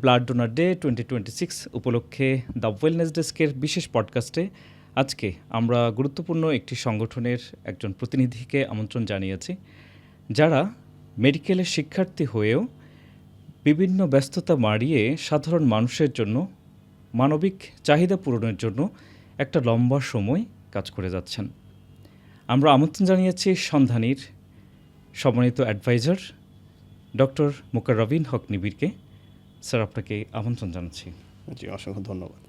Blood donor day 2026 উপলক্ষে the wellness ডেস্কের বিশেষ পডকাস্টে আজকে আমরা গুরুত্বপূর্ণ একটি সংগঠনের একজন প্রতিনিধিকে আমন্ত্রণ জানিয়েছি, যারা মেডিকেলের শিক্ষার্থী হয়েও বিভিন্ন ব্যস্ততা মাড়িয়ে সাধারণ মানুষের জন্য মানবিক চাহিদা পূরণের জন্য একটা লম্বা সময় কাজ করে যাচ্ছেন। আমরা আমন্ত্রণ জানিয়েছি সন্ধানীর সম্মানিত অ্যাডভাইজার ডক্টর মোকাররবিন হক নিবিড়কে। স্যার, আপনাকে আমন্ত্রণ জানাচ্ছি। জি, অসংখ্য ধন্যবাদ।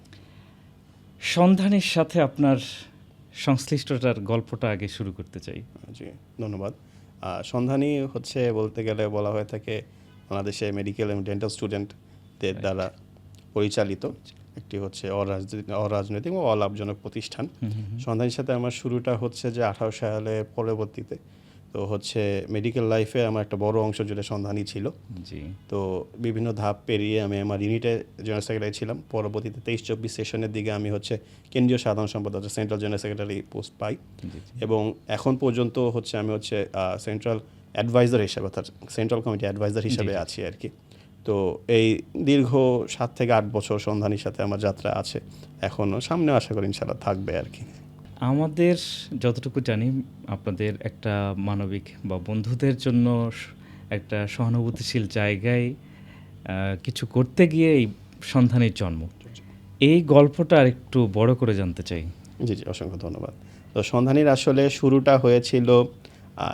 সন্ধানের সাথে আপনার সংশ্লিষ্টতার গল্পটা আগে শুরু করতে চাই। জি, ধন্যবাদ। সন্ধানী হচ্ছে বলতে গেলে বলা হয়ে থাকে বাংলাদেশে মেডিকেল এবং ডেন্টাল স্টুডেন্টদের দ্বারা পরিচালিত একটি হচ্ছে অরাজনৈতিক বা অলাভজনক প্রতিষ্ঠান। সন্ধানীর সাথে আমার শুরুটা হচ্ছে যে 18 সালে পরবর্তীতে তো হচ্ছে মেডিকেল লাইফে আমার একটা বড় অংশ জুড়ে সন্ধানী ছিল। জি। তো বিভিন্ন ধাপ পেরিয়ে আমি আমার ইউনিটে জেনারেল সেক্রেটারি ছিলাম। পরবর্তীতে 23-24 সেশনের দিকে আমি হচ্ছে কেন্দ্রীয় সাধারণ সম্পাদক সেন্ট্রাল জেনারেল সেক্রেটারি পোস্ট পাই, এবং এখন পর্যন্ত হচ্ছে আমি হচ্ছে সেন্ট্রাল অ্যাডভাইজার হিসাবে অর্থাৎ সেন্ট্রাল কমিটি অ্যাডভাইজার হিসাবে আছি আর কি। তো এই দীর্ঘ 7 থেকে 8 বছর সন্ধানীর সাথে আমার যাত্রা আছে, এখনও সামনে আশা করি ইনশাআল্লাহ থাকবে আর কি। আমাদের যতটুকু জানি আপনাদের একটা মানবিক বা বন্ধুদের জন্য একটা সহানুভূতিশীল জায়গায় কিছু করতে গিয়ে এই সন্ধানের জন্ম। এই গল্পটা আর একটু বড় করে জানতে চাই। জি, অসংখ্য ধন্যবাদ। তো সন্ধানীর আসলে শুরুটা হয়েছিল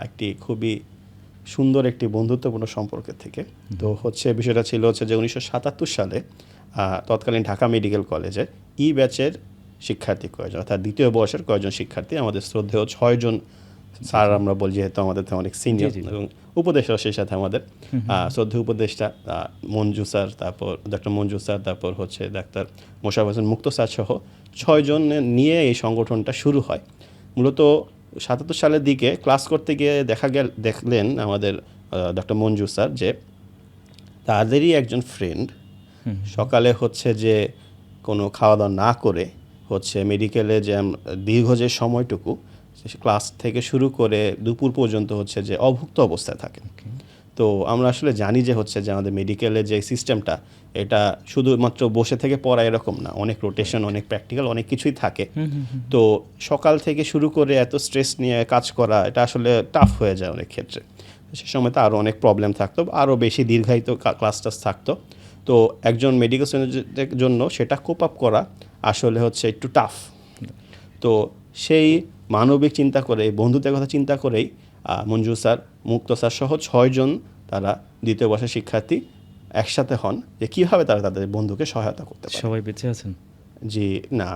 একটি খুবই সুন্দর একটি বন্ধুত্বপূর্ণ সম্পর্কের থেকে। তো হচ্ছে বিষয়টা ছিল হচ্ছে যে 1977 সালে তৎকালীন ঢাকা মেডিকেল কলেজের ব্যাচের শিক্ষার্থী কয়েকজন, অর্থাৎ দ্বিতীয় বর্ষের কয়েকজন শিক্ষার্থী, আমাদের শ্রদ্ধেয় 6 জন স্যার আমরা বলি, যেহেতু আমাদের অনেক সিনিয়র, এবং উপদেষ্টা সেই সাথে আমাদের শ্রদ্ধেয় উপদেষ্টা মঞ্জু স্যার, তারপর ডক্টর মঞ্জু স্যার, তারপর হচ্ছে ডাক্তার মোশাররফ হোসেন মুক্ত স্যার সহ 6 জন নিয়ে এই সংগঠনটা শুরু হয়। মূলত 77 সালের দিকে ক্লাস করতে গিয়ে দেখলেন আমাদের ডক্টর মঞ্জু স্যার যে তাদেরই একজন ফ্রেন্ড সকালে হচ্ছে যে কোনো খাওয়া দাওয়া না করে হচ্ছে মেডিকেলে যে দীর্ঘ যে সময়টুকু ক্লাস থেকে শুরু করে দুপুর পর্যন্ত হচ্ছে যে অভুক্ত অবস্থায় থাকে। তো আমরা আসলে জানি যে হচ্ছে যে আমাদের মেডিকেলে যে সিস্টেমটা, এটা শুধুমাত্র বসে থেকে পড়া এরকম না, অনেক রোটেশন, অনেক প্র্যাকটিক্যাল, অনেক কিছুই থাকে। তো সকাল থেকে শুরু করে এত স্ট্রেস নিয়ে কাজ করা, এটা আসলে টাফ হয়ে যায় অনেক ক্ষেত্রে। সে সময় তো আরও অনেক প্রবলেম থাকতো, আরও বেশি দীর্ঘায়িত ক্লাস টাস থাকতো। তো একজন মেডিকেল স্টুডেন্টের জন্য সেটা কোপ আপ করা আসলে হচ্ছে একটু টাফ। তো সেই মানবিক চিন্তা করে, বন্ধুত্বের কথা চিন্তা করেই মঞ্জু স্যার, মুক্ত স্যার সহ 6 জন তারা দ্বিতীয় বর্ষের শিক্ষার্থী একসাথে হন যে কীভাবে তারা তাদের বন্ধুকে সহায়তা করতে পারে। সবাই বেঁচে আছেন? জি না,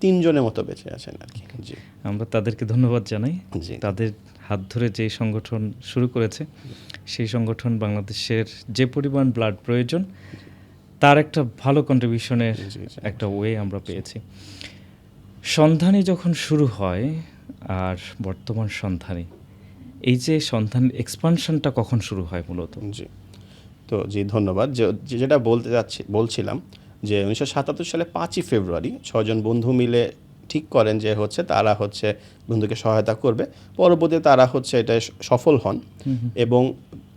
3 জনের মতো বেঁচে আছেন আর কি। জি, আমরা তাদেরকে ধন্যবাদ জানাই। জি, তাদের হাত ধরে যে সংগঠন শুরু করেছে, সেই সংগঠন বাংলাদেশের যে পরিমাণ ব্লাড প্রয়োজন, তার একটা ভালো কন্ট্রিবিউশনের একটা ওয়ে আমরা পেয়েছি। সন্ধানী যখন শুরু হয় আর বর্তমান সন্ধানী, এই যে সন্ধান এক্সপানশনটা কখন শুরু হয় মূলত? জি, তো জি ধন্যবাদ। যেটা বলছিলাম যে 1977 সালে 5ই ফেব্রুয়ারি 6 জন বন্ধু মিলে ঠিক করেন যে হচ্ছে তারা হচ্ছে বন্ধুকে সহায়তা করবে। পরবর্তীতে তারা হচ্ছে এটা সফল হন, এবং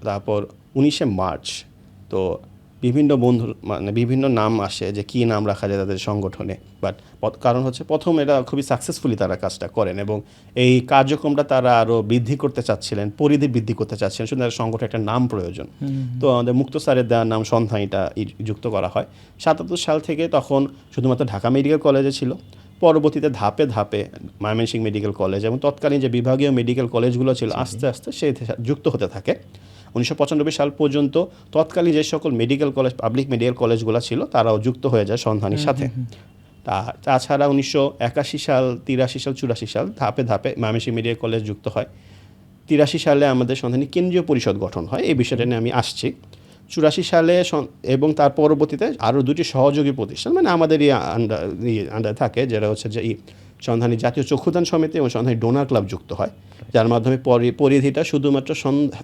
তারপর 19শে মার্চ তো বিভিন্ন বন্ধুর মানে বিভিন্ন নাম আসে যে কী নাম রাখা যায় তাদের সংগঠনে। বাট কারণ হচ্ছে প্রথম এটা খুবই সাকসেসফুলি তারা কাজটা করেন, এবং এই কার্যক্রমটা তারা আরও বৃদ্ধি করতে চাচ্ছিলেন, পরিধি বৃদ্ধি করতে চাচ্ছিলেন, শুধু সংগঠনের একটা নাম প্রয়োজন। তো আমাদের মুক্ত স্যারের দেওয়ার নাম সন্ধানীটা যুক্ত করা হয় 77 সাল থেকে। তখন শুধুমাত্র ঢাকা মেডিকেল কলেজে ছিল, পরবর্তীতে ধাপে ধাপে ময়মনসিংহ মেডিকেল কলেজ এবং তৎকালীন যে বিভাগীয় মেডিকেল কলেজগুলো ছিল আস্তে আস্তে সেই যুক্ত হতে থাকে। 1995 সাল পর্যন্ত তৎকালীন যে সকল মেডিকেল কলেজ, পাবলিক মেডিকেল কলেজগুলো ছিল, তারাও যুক্ত হয়ে যায় সন্ধানীর সাথে। তাছাড়া 1981 সাল, 83 সাল, 84 সাল ধাপে ধাপে ময়মনসিংহ মেডিকেল কলেজ যুক্ত হয়। 83 সালে আমাদের সন্ধানী কেন্দ্রীয় পরিষদ গঠন হয়। এই বিষয়টা নিয়ে আমি আসছি। 84 সালে এবং তার পরবর্তীতে আরও 2টি সহযোগী প্রতিষ্ঠান মানে আমাদেরই আন্ডার থাকে, যেটা হচ্ছে যে সন্ধানী জাতীয় চক্ষুদান সমিতি এবং সন্ধানী ডোনার ক্লাব যুক্ত হয়, যার মাধ্যমে পরিধিটা শুধুমাত্র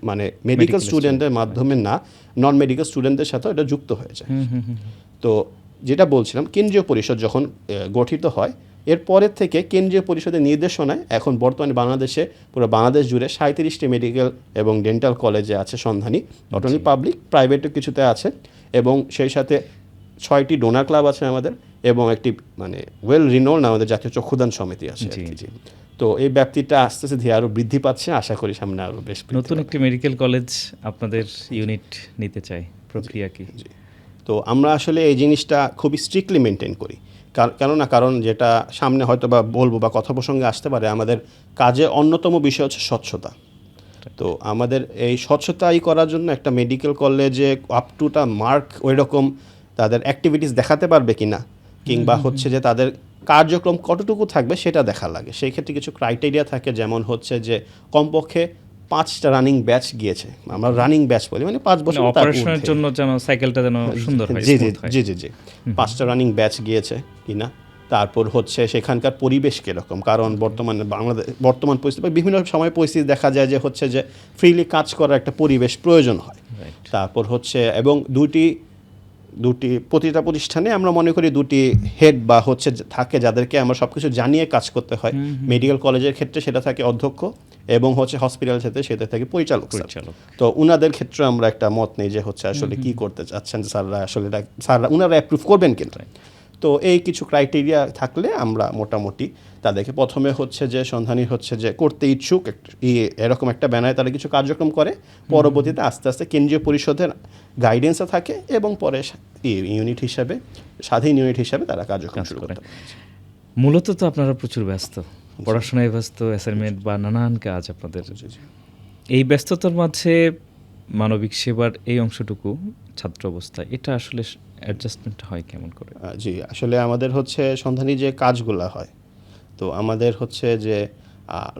মানে মেডিকেল স্টুডেন্টের মাধ্যমে না, নন মেডিকেল স্টুডেন্টদের সাথেও এটা যুক্ত হয়ে যায়। তো যেটা বলছিলাম, কেন্দ্রীয় পরিষদ যখন গঠিত হয় এরপরের থেকে কেন্দ্রীয় পরিষদের নির্দেশনায় এখন বর্তমানে বাংলাদেশে পুরো বাংলাদেশ জুড়ে 37টি মেডিকেল এবং ডেন্টাল কলেজে আছে সন্ধানী, নট অনলি পাবলিক, প্রাইভেটও কিছুতে আছে, এবং সেই সাথে 6টি ডোনার ক্লাব আছে আমাদের, এবং একটি মানে ওয়েল রিনোন আমাদের জাতীয় চক্ষুদান সমিতি আছে। তো এই ব্যাপ্তিটা আস্তে আস্তে ধীরে আরও বৃদ্ধি পাচ্ছে, আশা করি সামনে আরও বেশ নতুন একটি মেডিকেল কলেজ আপনাদের ইউনিট নিতে চাই, প্রক্রিয়া কি? তো আমরা আসলে এই জিনিসটা খুবই স্ট্রিক্টলি মেনটেন করি, কারণ যেটা সামনে হয়তো বা বলবো বা কথা প্রসঙ্গে আসতে পারে, আমাদের কাজে অন্যতম বিষয় হচ্ছে স্বচ্ছতা। তো আমাদের এই স্বচ্ছতাই করার জন্য একটা মেডিকেল কলেজে আপ টুটা মার্ক ওই রকম তাদের অ্যাক্টিভিটিস দেখাতে পারবে কিনা, কিংবা হচ্ছে যে তাদের কার্যক্রম কতটুকু থাকবে সেটা দেখা লাগে। সেই ক্ষেত্রে কিছু ক্রাইটেরিয়া থাকে, যেমন হচ্ছে যে কমপক্ষে 5টা রানিং ব্যাচ গিয়েছে, আমরা রানিং ব্যাচ বলি, মানে 5 বছর অপারেশনের জন্য যেন সাইকেলটা যেন সুন্দর হয়। জি 5টা রানিং ব্যাচ গিয়েছে কিনা, তারপর হচ্ছে সেখানকার পরিবেশ কীরকম, কারণ বর্তমান পরিস্থিতি বা বিভিন্ন সময় পরিস্থিতি দেখা যায় যে হচ্ছে যে ফ্রিলি কাজ করার একটা পরিবেশ প্রয়োজন হয়। তারপর হচ্ছে এবং প্রতিটা প্রতিষ্ঠানে আমরা মনে করি 2টি হেড বা হচ্ছে থাকে, যাদেরকে আমরা সব কিছু জানিয়ে কাজ করতে হয়। মেডিকেল কলেজের ক্ষেত্রে সেটা থাকে অধ্যক্ষ, এবং হচ্ছে হসপিটাল ক্ষেত্রে সেটা থাকে পরিচালক। তো উনাদের ক্ষেত্রে আমরা একটা মত নেই যে হচ্ছে আসলে কি করতে চাচ্ছেন স্যাররা, আসলে স্যাররা উনারা অ্যাপ্রুভ করবেন কিনা। তো এই কিছু ক্রাইটেরিয়া থাকলে আমরা মোটামুটি তাদেরকে প্রথমে হচ্ছে যে সন্ধানী হচ্ছে যে করতে ইচ্ছুক এরকম একটা ব্যানারে তারা কিছু কার্যক্রম করে, পরবর্তীতে আস্তে আস্তে কেন্দ্রীয় পরিষদের গাইডেন্সে থাকে, এবং পরে ইউনিট হিসাবে, স্বাধীন ইউনিট হিসাবে তারা কার্যক্রম শুরু করে। মূলত তো আপনারা প্রচুর ব্যস্ত, পড়াশোনায় ব্যস্ত, অ্যাসাইনমেন্ট বা নানান কাজ আপনাদের। এই ব্যস্ততার মাঝে মানবিক সেবার এই অংশটুকু ছাত্র অবস্থায় এটা আসলে অ্যাডজাস্টমেন্ট হয় কেমন করে? জি, আসলে আমাদের হচ্ছে সন্ধানী যে কাজগুলো হয়, তো আমাদের হচ্ছে যে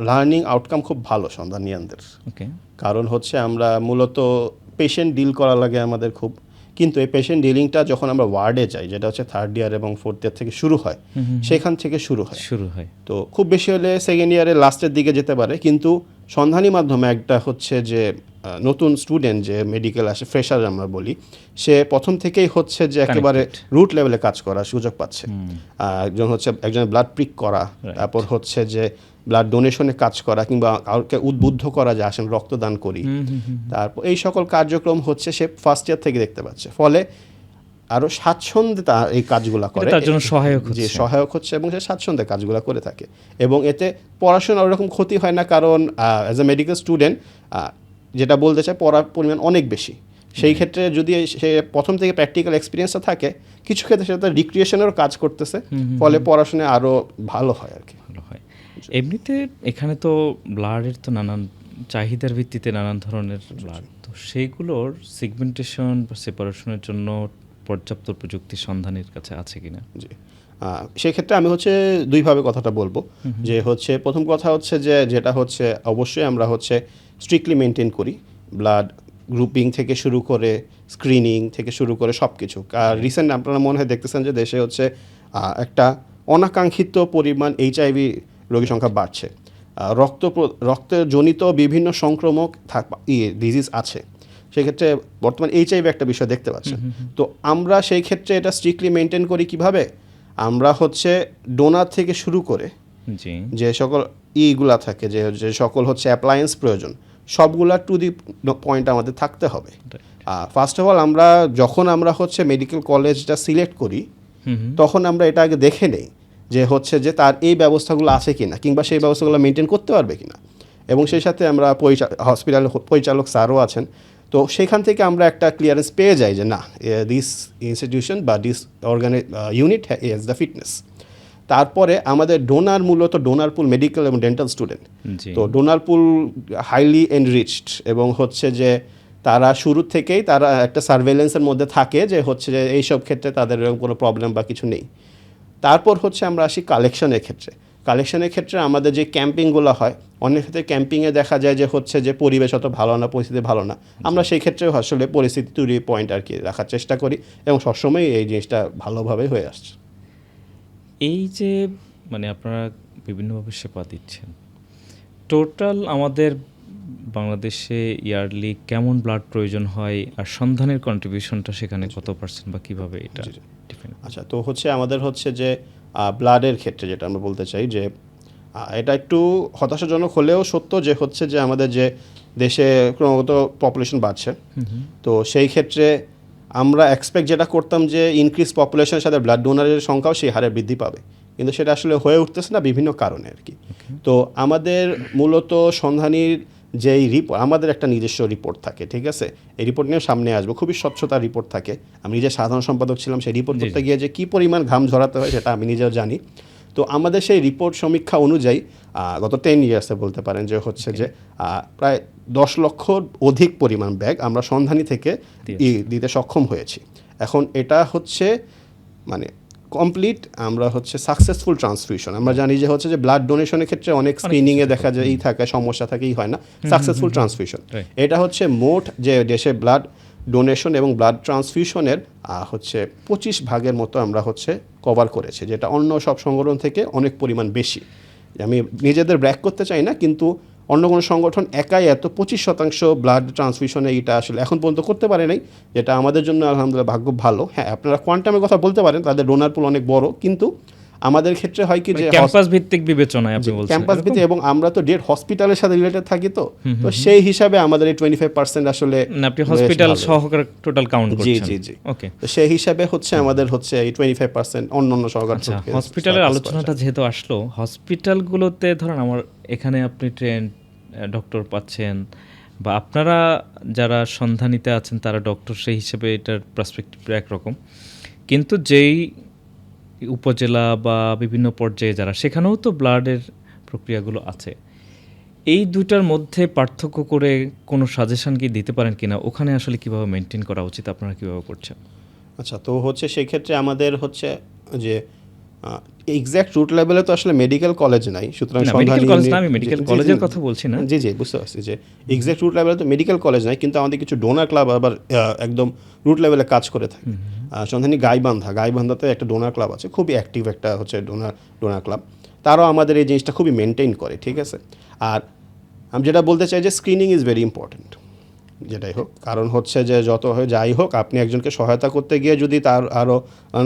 লার্নিং আউটকাম খুব ভালো সন্ধানীয়ানদের। ওকে, কারণ হচ্ছে আমরা মূলত পেশেন্ট ডিল করা লাগে আমাদের খুব, কিন্তু এই পেশেন্ট ডিলিংটা যখন আমরা ওয়ার্ডে যাই, যেটা হচ্ছে 3rd ইয়ার এবং 4th ইয়ার থেকে শুরু হয়, সেখান থেকে শুরু হয়। তো খুব বেশি হলে 2nd ইয়ারের লাস্টের দিকে যেতে পারে, কিন্তু সন্ধানী মাধ্যমে একটা হচ্ছে যে নতুন স্টুডেন্ট যে মেডিকেল আসে, ফ্রেশার আমরা বলি, সে প্রথম থেকেই হচ্ছে যে একেবারে রুট লেভেলে কাজ করার সুযোগ পাচ্ছে। একজনের ব্লাড প্রিক করা, তারপর হচ্ছে যে ব্লাড ডোনেশনে কাজ করা, কিংবা কাউকে উদ্বুদ্ধ করা যে আসেন রক্তদান করি, তারপর এই সকল কার্যক্রম হচ্ছে সে ফার্স্ট ইয়ার থেকে দেখতে পাচ্ছে। ফলে আরও স্বাচ্ছন্দ্যে এই কাজগুলো করে, তার জন্য সহায়ক হচ্ছে, এবং সে স্বাচ্ছন্দ্যে কাজগুলো করে থাকে, এবং এতে পড়াশোনা ওরকম ক্ষতি হয় না, কারণ অ্যাজ এ মেডিকেল স্টুডেন্ট যেটা বলতে চায়, পড়ার পরিমাণ অনেক বেশি। সেই ক্ষেত্রে যদি সে প্রথম থেকে প্র্যাকটিক্যাল এক্সপিরিয়েন্সটা থাকে, কিছু ক্ষেত্রে সেটা রিক্রিয়েশনেরও কাজ করতেছে, ফলে পড়াশোনা আরও ভালো হয় আর কি। এমনিতে এখানে তো ব্লাডের তো নানান চাহিদার ভিত্তিতে নানান ধরনের ব্লাড, তো সেইগুলোর সেগমেন্টেশন বা সেপারেশনের জন্য পর্যাপ্ত প্রযুক্তি সন্ধানের কাছে আছে কিনা? জি, সেক্ষেত্রে আমি হচ্ছে দুইভাবে কথাটা বলবো। যে হচ্ছে প্রথম কথা হচ্ছে যে যেটা হচ্ছে অবশ্যই আমরা হচ্ছে স্ট্রিক্টলি মেনটেন করি, ব্লাড গ্রুপিং থেকে শুরু করে স্ক্রিনিং থেকে শুরু করে সব কিছু। আর রিসেন্ট আপনারা মনে হয় দেখতেছেন যে দেশে হচ্ছে একটা অনাকাঙ্ক্ষিত পরিমাণ HIV রোগী সংখ্যা বাড়ছে। রক্তজনিত বিভিন্ন সংক্রামক ডিজিজ আছে, সেক্ষেত্রে বর্তমান HIV একটা বিষয় দেখতে পাচ্ছেন। তো আমরা সেই ক্ষেত্রে এটা স্ট্রিক্টলি মেনটেন করি কিভাবে, আমরা হচ্ছে ডোনার থেকে শুরু করে যে সকল ইগুলা থাকে, যে সকল হচ্ছে অ্যাপ্লায়েন্স প্রয়োজন, সবগুলা টু দি পয়েন্ট আমাদের থাকতে হবে। ফার্স্ট অফ অল যখন আমরা হচ্ছে মেডিকেল কলেজটা সিলেক্ট করি, তখন আমরা এটা আগে দেখে নেই যে হচ্ছে যে তার এই ব্যবস্থাগুলো আছে কিনা, কিংবা সেই ব্যবস্থাগুলো মেনটেন করতে পারবে কিনা, এবং সেই সাথে আমরা হসপিটাল পরিচালক স্যারও আছেন, তো সেখান থেকে আমরা একটা ক্লিয়ারেন্স পেয়ে যাই যে না, দিস ইনস্টিটিউশন বা this unit has the fitness. তারপরে আমাদের মূলত ডোনার পুল মেডিকেল এবং ডেন্টাল স্টুডেন্ট, তো ডোনার পুল হাইলি এনরিচড, এবং হচ্ছে যে তারা শুরু থেকেই তারা একটা সার্ভেলেন্সের মধ্যে থাকে যে হচ্ছে যে এইসব ক্ষেত্রে তাদের এরকম কোনো প্রবলেম বা কিছু নেই। তারপর হচ্ছে আমরা আসি কালেকশনের ক্ষেত্রে আমাদের যে ক্যাম্পিংগুলো হয়, অনেক ক্ষেত্রে ক্যাম্পিংয়ে দেখা যায় যে হচ্ছে যে পরিবেশ অত ভালো না, পরিস্থিতি ভালো না, আমরা সেই ক্ষেত্রে আসলে পরিস্থিতি তৈরি পয়েন্ট আর কি রাখার চেষ্টা করি, এবং সবসময় এই জিনিসটা ভালোভাবে হয়ে আসছে। এই যে মানে আপনারা বিভিন্নভাবে সেবা দিচ্ছেন, টোটাল আমাদের বাংলাদেশে ইয়ারলি কেমন ব্লাড প্রয়োজন হয়, আর সন্ধানের কন্ট্রিবিউশনটা সেখানে কত % বা কীভাবে এটা? আচ্ছা, তো হচ্ছে আমাদের হচ্ছে যে ব্লাডের ক্ষেত্রে যেটা আমরা বলতে চাই যে এটা একটু হতাশাজনক হলেও সত্য যে হচ্ছে যে আমাদের যে দেশে ক্রমাগত পপুলেশন বাড়ছে, তো সেই ক্ষেত্রে আমরা এক্সপেক্ট যেটা করতাম যে ইনক্রিজ পপুলেশনের সাথে ব্লাড ডোনারের সংখ্যাও সেই হারে বৃদ্ধি পাবে, কিন্তু সেটা আসলে হয়ে উঠতেছে না বিভিন্ন কারণে আর কি। তো আমাদের মূলত সন্ধানীর যেই রিপোর্ট, আমাদের একটা নিজস্ব রিপোর্ট থাকে, ঠিক আছে, এই রিপোর্ট নিয়ে সামনে আসবো, খুবই স্বচ্ছতার রিপোর্ট থাকে। আমি নিজে সাধারণ সম্পাদক ছিলাম, সেই রিপোর্ট করতে গিয়ে যে কী পরিমাণ ঘাম ঝরাতে হয় সেটা আমি নিজেও জানি। তো আমাদের সেই রিপোর্ট সমীক্ষা অনুযায়ী গত 10 ইয়ার্সে বলতে পারেন যে হচ্ছে যে প্রায় 10 লক্ষ অধিক পরিমাণ ব্যাগ আমরা সন্ধানী থেকে দিতে সক্ষম হয়েছি। এখন এটা হচ্ছে মানে কমপ্লিট আমরা হচ্ছে সাকসেসফুল ট্রান্সফিউশন। আমরা জানি যে হচ্ছে যে ব্লাড ডোনেশনের ক্ষেত্রে অনেক স্ক্রিনিংয়ে দেখা যায় এই থাকে, সমস্যা থাকেই হয় না, সাকসেসফুল ট্রান্সফিউশন। এটা হচ্ছে মোট যে দেশে ব্লাড ডোনেশন এবং ব্লাড ট্রান্সফিউশনের হচ্ছে 25% মতো আমরা হচ্ছে কভার করেছি, যেটা অন্য সব সংগঠন থেকে অনেক পরিমাণ বেশি। আমি নিজেদের ব্র্যাক করতে চাই না, কিন্তু অন্য কোনো সংগঠন একাই এত 25% ব্লাড ট্রান্সফিউশনে এটা আসলে এখন পর্যন্ত করতে পারে নাই, যেটা আমাদের জন্য আলহামদুলিল্লাহ ভাগ্য ভালো। হ্যাঁ, আপনারা কোয়ান্টামের কথা বলতে পারেন, তাদের ডোনার পুল অনেক বড়, কিন্তু আমাদের ক্ষেত্রে হয় কি যে ক্যাম্পাস ভিত্তিক বিবেচনায় আপনি বলছেন, ক্যাম্পাস ভিত্তিক, এবং আমরা তো ডেট হসপিটালের সাথে রিলেটেড থাকি, তো সেই হিসাবে আমাদের এই 25% আসলে আপনি হসপিটাল সহকারে টোটাল কাউন্ট করছেন। জি জি জি, ওকে। তো সেই হিসাবে হচ্ছে আমাদের হচ্ছে এই 25% অন্যান্য সহকার। হসপিটালের আলোচনাটা যেহেতু আসলো, হসপিটালগুলোতে ধরেন আমার এখানে আপনি ট্রেন ডক্টর পাচ্ছেন, বা আপনারা যারা সন্ধানীতে আছেন তারা ডক্টর, সেই হিসেবে এটার পার্সপেক্টিভ একরকম, কিন্তু যেই উপজেলা বা বিভিন্ন পর্যায়ে যারা, সেখানেও তো ব্লাডের প্রক্রিয়াগুলো আছে। এই দুটার মধ্যে পার্থক্য করে কোনো সাজেশন কি দিতে পারেন কিনা, ওখানে আসলে কিভাবে মেনটেন করা উচিত, আপনারা কিভাবে করছেন? আচ্ছা, তো হচ্ছে সেই ক্ষেত্রে আমাদের হচ্ছে যে এক্স্যাক্ট রুট লেভেলে তো আসলে মেডিকেল কলেজ নাই, সুতরাং মেডিকেল কলেজ না, আমি মেডিকেল কলেজের কথা বলছি না। জি জি, বুঝতে পারছি যে এক্স্যাক্ট রুট লেভেলে তো মেডিকেল কলেজ নাই, কিন্তু আমাদের কিছু ডোনার ক্লাব আবার একদম রুট লেভেলে কাজ করে থাকে। সন্ধানী গাইবান্ধাতে একটা ডোনার ক্লাব আছে, খুবই অ্যাক্টিভ একটা হচ্ছে ডোনার ক্লাব, তারাও আমাদের এই জিনিসটা খুবই মেনটেন করে, ঠিক আছে। আর আমি যেটা বলতে চাই যে স্ক্রিনিং ইজ ভেরি ইম্পর্ট্যান্ট, যেটাই হোক, কারণ হচ্ছে যে যত যাই হোক, আপনি একজনকে সহায়তা করতে গিয়ে যদি তার আরও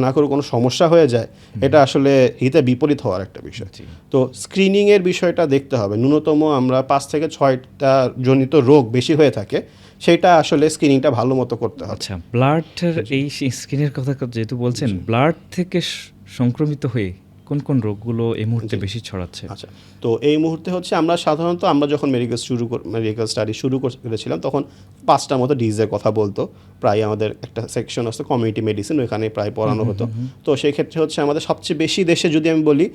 না করে কোনো সমস্যা হয়ে যায়, এটা আসলে হিতে বিপরীত হওয়ার একটা বিষয়। তো স্ক্রিনিংয়ের বিষয়টা দেখতে হবে, ন্যূনতম আমরা 5 থেকে 6টা জনিত রোগ বেশি হয়ে থাকে, সেটা আসলে স্ক্রিনিংটা ভালো মতো করতে হবে। আচ্ছা, ব্লাডের এই স্ক্রিনের কথা যেহেতু বলছেন, ব্লাড থেকে সংক্রমিত হয়ে কোন কোন রোগগুলো এই মুহূর্তে বেশি ছড়াচ্ছে? আচ্ছা, তো এই মুহূর্তে হচ্ছে আমরা সাধারণত যখন মেডিকেল স্টাডি শুরু করেছিলাম, তখন 5টা মতো ডিজিজের কথা বলতো, প্রায় আমাদের একটা সেকশন আছে কমিউনিটি মেডিসিন, ওইখানে প্রায় পড়ানো হতো। তো সেই ক্ষেত্রে হচ্ছে আমাদের সবচেয়ে বেশি দেশে যদি আমি বলি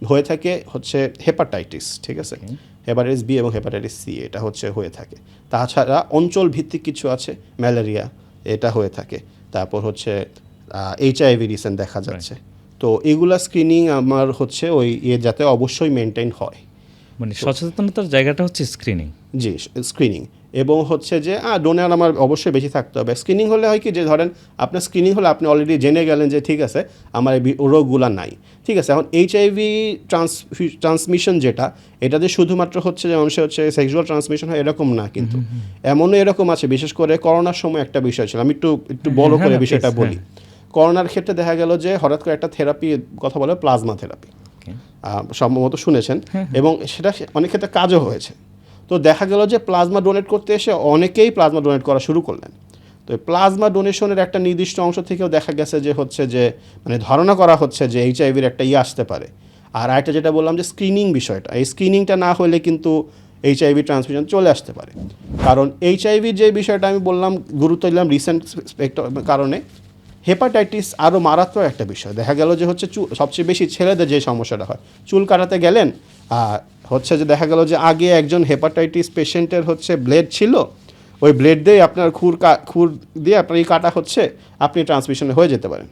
হয়ে থাকে হচ্ছে হেপাটাইটিস, ঠিক আছে, হেপাটাইটিস বি এবং হেপাটাইটিস সি, এটা হচ্ছে হয়ে থাকে। তাছাড়া অঞ্চল ভিত্তিক কিছু আছে, ম্যালেরিয়া, এটা হয়ে থাকে। তারপর হচ্ছে HIV রিসেন্ট দেখা যাচ্ছে। তো এগুলা স্ক্রিনিং আমার হচ্ছে ওই যাতে অবশ্যই মেনটেন হয়, মানে সচেতনতার জায়গাটা হচ্ছে স্ক্রিনিং। জি, স্ক্রিনিং, এবং হচ্ছে যে ডোনার আমার অবশ্যই বেশি থাকতে হবে। স্ক্রিনিং হলে হয় কি যে ধরেন আপনার স্ক্রিনিং হলে আপনি অলরেডি জেনে গেলেন যে ঠিক আছে আমার এই রোগগুলো নাই, ঠিক আছে। এখন HIV ট্রান্সমিশন যেটা, এটা যে শুধুমাত্র হচ্ছে যে মানুষের হচ্ছে সেক্সুয়াল ট্রান্সমিশন হয় এরকম না, কিন্তু এমনও এরকম আছে, বিশেষ করে করোনার সময় একটা বিষয় ছিল, আমি একটু বড় করে বিষয়টা বলি। করোনার ক্ষেত্রে দেখা গেল যে হঠাৎ করে একটা থেরাপি কথা বলে প্লাজমা থেরাপি, সম্ভবত শুনেছেন, এবং সেটা অনেক ক্ষেত্রে কাজও হয়েছে। তো দেখা গেল যে প্লাজমা ডোনেট করতে এসে অনেকেই প্লাজমা ডোনেট করা শুরু করলেন। তো প্লাজমা ডোনেশনের একটা নির্দিষ্ট অংশ থেকেও দেখা গেছে যে হচ্ছে যে মানে ধারণা করা হচ্ছে যে HIVর একটা আসতে পারে। আর একটা যেটা বললাম যে স্ক্রিনিং বিষয়টা, এই স্ক্রিনিংটা না হলে কিন্তু HIV ট্রান্সমিশন চলে আসতে পারে। কারণ HIVর যে বিষয়টা আমি বললাম গুরুত্ব দিলাম রিসেন্ট কারণে, হেপাটাইটিস আরও মারাত্মক একটা বিষয়। দেখা গেল যে হচ্ছে সবচেয়ে বেশি ছেলেদের যে সমস্যাটা হয়, চুল কাটাতে গেলেন, হচ্ছে যে দেখা গেল যে আগে একজন হেপাটাইটিস পেশেন্টের হচ্ছে ব্লেড ছিল, ওই ব্লেড দিয়ে আপনার খুর দিয়ে আপনার কাটা হচ্ছে, আপনি ট্রান্সমিশনে হয়ে যেতে পারেন।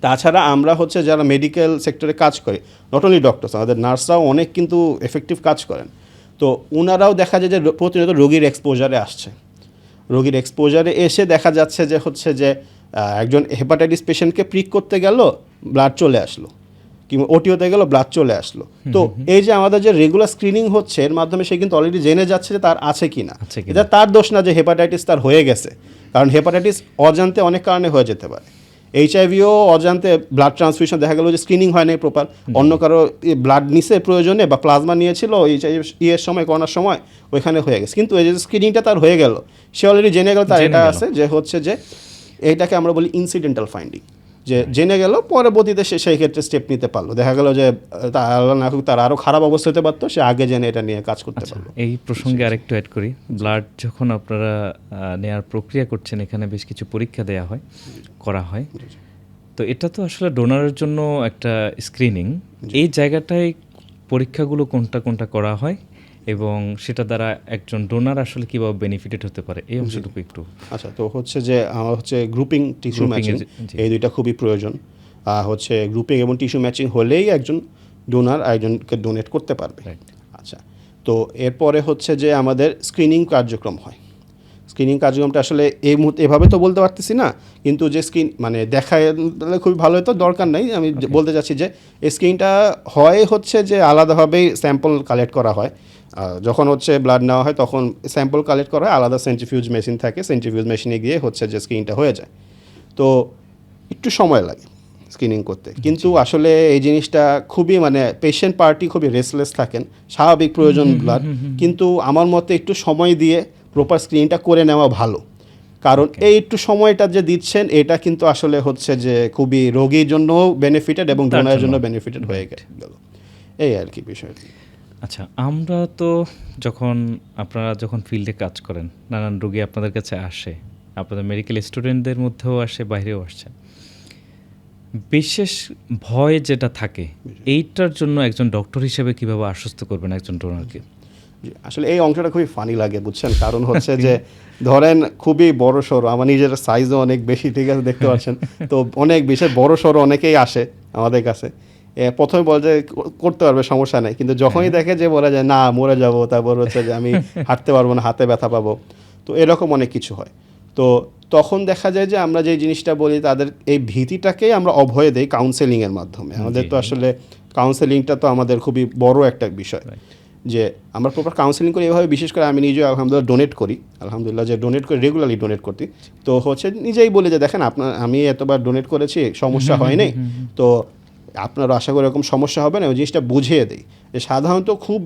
তাছাড়া আমরা হচ্ছে যারা মেডিকেল সেক্টরে কাজ করে, নট অনলি ডক্টরস, আমাদের নার্সরাও অনেক কিন্তু এফেক্টিভ কাজ করেন। তো ওনারাও দেখা যায় যে প্রতিনিয়ত রোগীর এক্সপোজারে আসছে, রোগীর এক্সপোজারে এসে দেখা যাচ্ছে যে হচ্ছে যে একজন হেপাটাইটিস পেশেন্টকে প্রিক করতে গেল, ব্লাড চলে আসলো, কিংবা ওটি হতে গেল, ব্লাড চলে আসলো। তো এই যে আমাদের যে রেগুলার স্ক্রিনিং হচ্ছে, এর মাধ্যমে সে কিন্তু অলরেডি জেনে যাচ্ছে যে তার আছে কি না। এটা তার দোষ না যে হেপাটাইটিস তার হয়ে গেছে, কারণ হেপাটাইটিস অজান্তে অনেক কারণে হয়ে যেতে পারে। এইচআইভিও অজান্তে ব্লাড ট্রান্সফিউশন দেখা গেল যে স্ক্রিনিং হয় নাই প্রপার, অন্য কারো ব্লাড নিছে প্রয়োজনে বা প্লাজমা নিয়েছিল এইচআইভি এর সময় করোনার সময় ওইখানে হয়ে গেছে, কিন্তু এই যে স্ক্রিনিংটা তার হয়ে গেল, সে অলরেডি জেনে গেল তার এটা আছে যে হচ্ছে যে এইটাকে আমরা বলি ইনসিডেন্টাল ফাইন্ডিং, যে জেনে গেল পরবর্তীতে সে সেই ক্ষেত্রে স্টেপ নিতে পারলো। দেখা গেল যে তার আরও খারাপ অবস্থা হতে পারতো, সে আগে জেনে এটা নিয়ে কাজ করতে পারলো। এই প্রসঙ্গে আরেকটু অ্যাড করি, ব্লাড যখন আপনারা নেয়ার প্রক্রিয়া করছেন এখানে বেশ কিছু পরীক্ষা দেওয়া হয়, করা হয়, তো এটা তো আসলে ডোনারের জন্য একটা স্ক্রিনিং। এই জায়গাটায় পরীক্ষাগুলো কোনটা কোনটা করা হয় এবং সেটা দ্বারা একজন ডোনার আসলে কীভাবে বেনিফিটেড হতে পারে, এই অংশটুকু একটু। আচ্ছা, তো হচ্ছে যে আমার হচ্ছে গ্রুপিং টিস্যু ম্যাচিং, এই দুইটা খুবই প্রয়োজন। হচ্ছে গ্রুপিং এবং টিস্যু ম্যাচিং হলেই একজন ডোনার একজনকে ডোনেট করতে পারবে। আচ্ছা, তো এরপরে হচ্ছে যে আমাদের স্ক্রিনিং কার্যক্রম হয়। স্ক্রিনিং কার্যক্রমটা আসলে এই মুহূর্তে এভাবে তো বলতে পারতেছি না, কিন্তু যে স্ক্রিন মানে দেখায় খুবই ভালো হতো, দরকার নাই। আমি বলতে চাচ্ছি যে এই স্ক্রিনটা হয় হচ্ছে যে আলাদাভাবেই স্যাম্পল কালেক্ট করা হয়, যখন হচ্ছে ব্লাড নেওয়া হয় তখন স্যাম্পল কালেক্ট করা হয়, আলাদা সেন্ট্রিফিউজ মেশিন থাকে, সেন্ট্রিফিউজ মেশিনে গিয়ে হচ্ছে যে স্ক্রিনটা হয়ে যায়। তো একটু সময় লাগে স্ক্রিনিং করতে, কিন্তু আসলে এই জিনিসটা খুবই মানে পেশেন্ট পার্টি খুবই রেসলেস থাকেন, স্বাভাবিক প্রয়োজন ব্লাড, কিন্তু আমার মতে একটু সময় দিয়ে প্রপার স্ক্রিনটা করে নেওয়া ভালো, কারণ এই একটু সময়টা যে দিচ্ছেন এটা কিন্তু আসলে হচ্ছে যে খুবই রোগীর জন্য বেনিফিটেড এবং ডোনারের জন্য বেনিফিটেড হয়ে গেল, এই আর কি বিষয়টি। আচ্ছা, আমরা তো আপনারা যখন ফিল্ডে কাজ করেন, নানান রোগী আপনাদের কাছে আসে, আপনাদের মেডিকেল স্টুডেন্টদের মধ্যেও আসে, বাইরেও আসছে, বিশেষ ভয় যেটা থাকে এইটার জন্য একজন ডক্টর হিসেবে কিভাবে আশ্বস্ত করবেন একজন ডোনারকে? আসলে এই অংশটা খুবই ফানি লাগে বুঝছেন, কারণ হচ্ছে যে ধরেন খুবই বড় সড়ো, আমার নিজের সাইজও অনেক বেশি, ঠিক আছে, দেখতে পাচ্ছেন, তো অনেক বেশি বড় সড়ো অনেকেই আসে আমাদের কাছে, প্রথমে বলে যে করতে পারবে সমস্যা নেই, কিন্তু যখনই দেখে যে বলে যায় না মরে যাবো, তারপর হচ্ছে যে আমি হাঁটতে পারবো না, হাতে ব্যথা পাবো, তো এরকম অনেক কিছু হয়। তো তখন দেখা যায় যে আমরা যে জিনিসটা বলি তাদের এই ভীতিটাকেই আমরা অভয় দেই কাউন্সেলিংয়ের মাধ্যমে। আমাদের তো আসলে কাউন্সেলিংটা তো আমাদের খুবই বড় একটা বিষয়, যে আমরা প্রপার কাউন্সেলিং করি এভাবে। বিশেষ করে আমি নিজেও আলহামদুলিল্লাহ ডোনেট করি, আলহামদুলিল্লাহ যে ডোনেট করি, রেগুলারলি ডোনেট করতে, তো হচ্ছে নিজেই বলি যে দেখেন আমি এতবার ডোনেট করেছি, সমস্যা হয়নি, তো আপনারও আশা করি এরকম সমস্যা হবে না, ওই জিনিসটা বুঝিয়ে দিই। যে সাধারণত খুব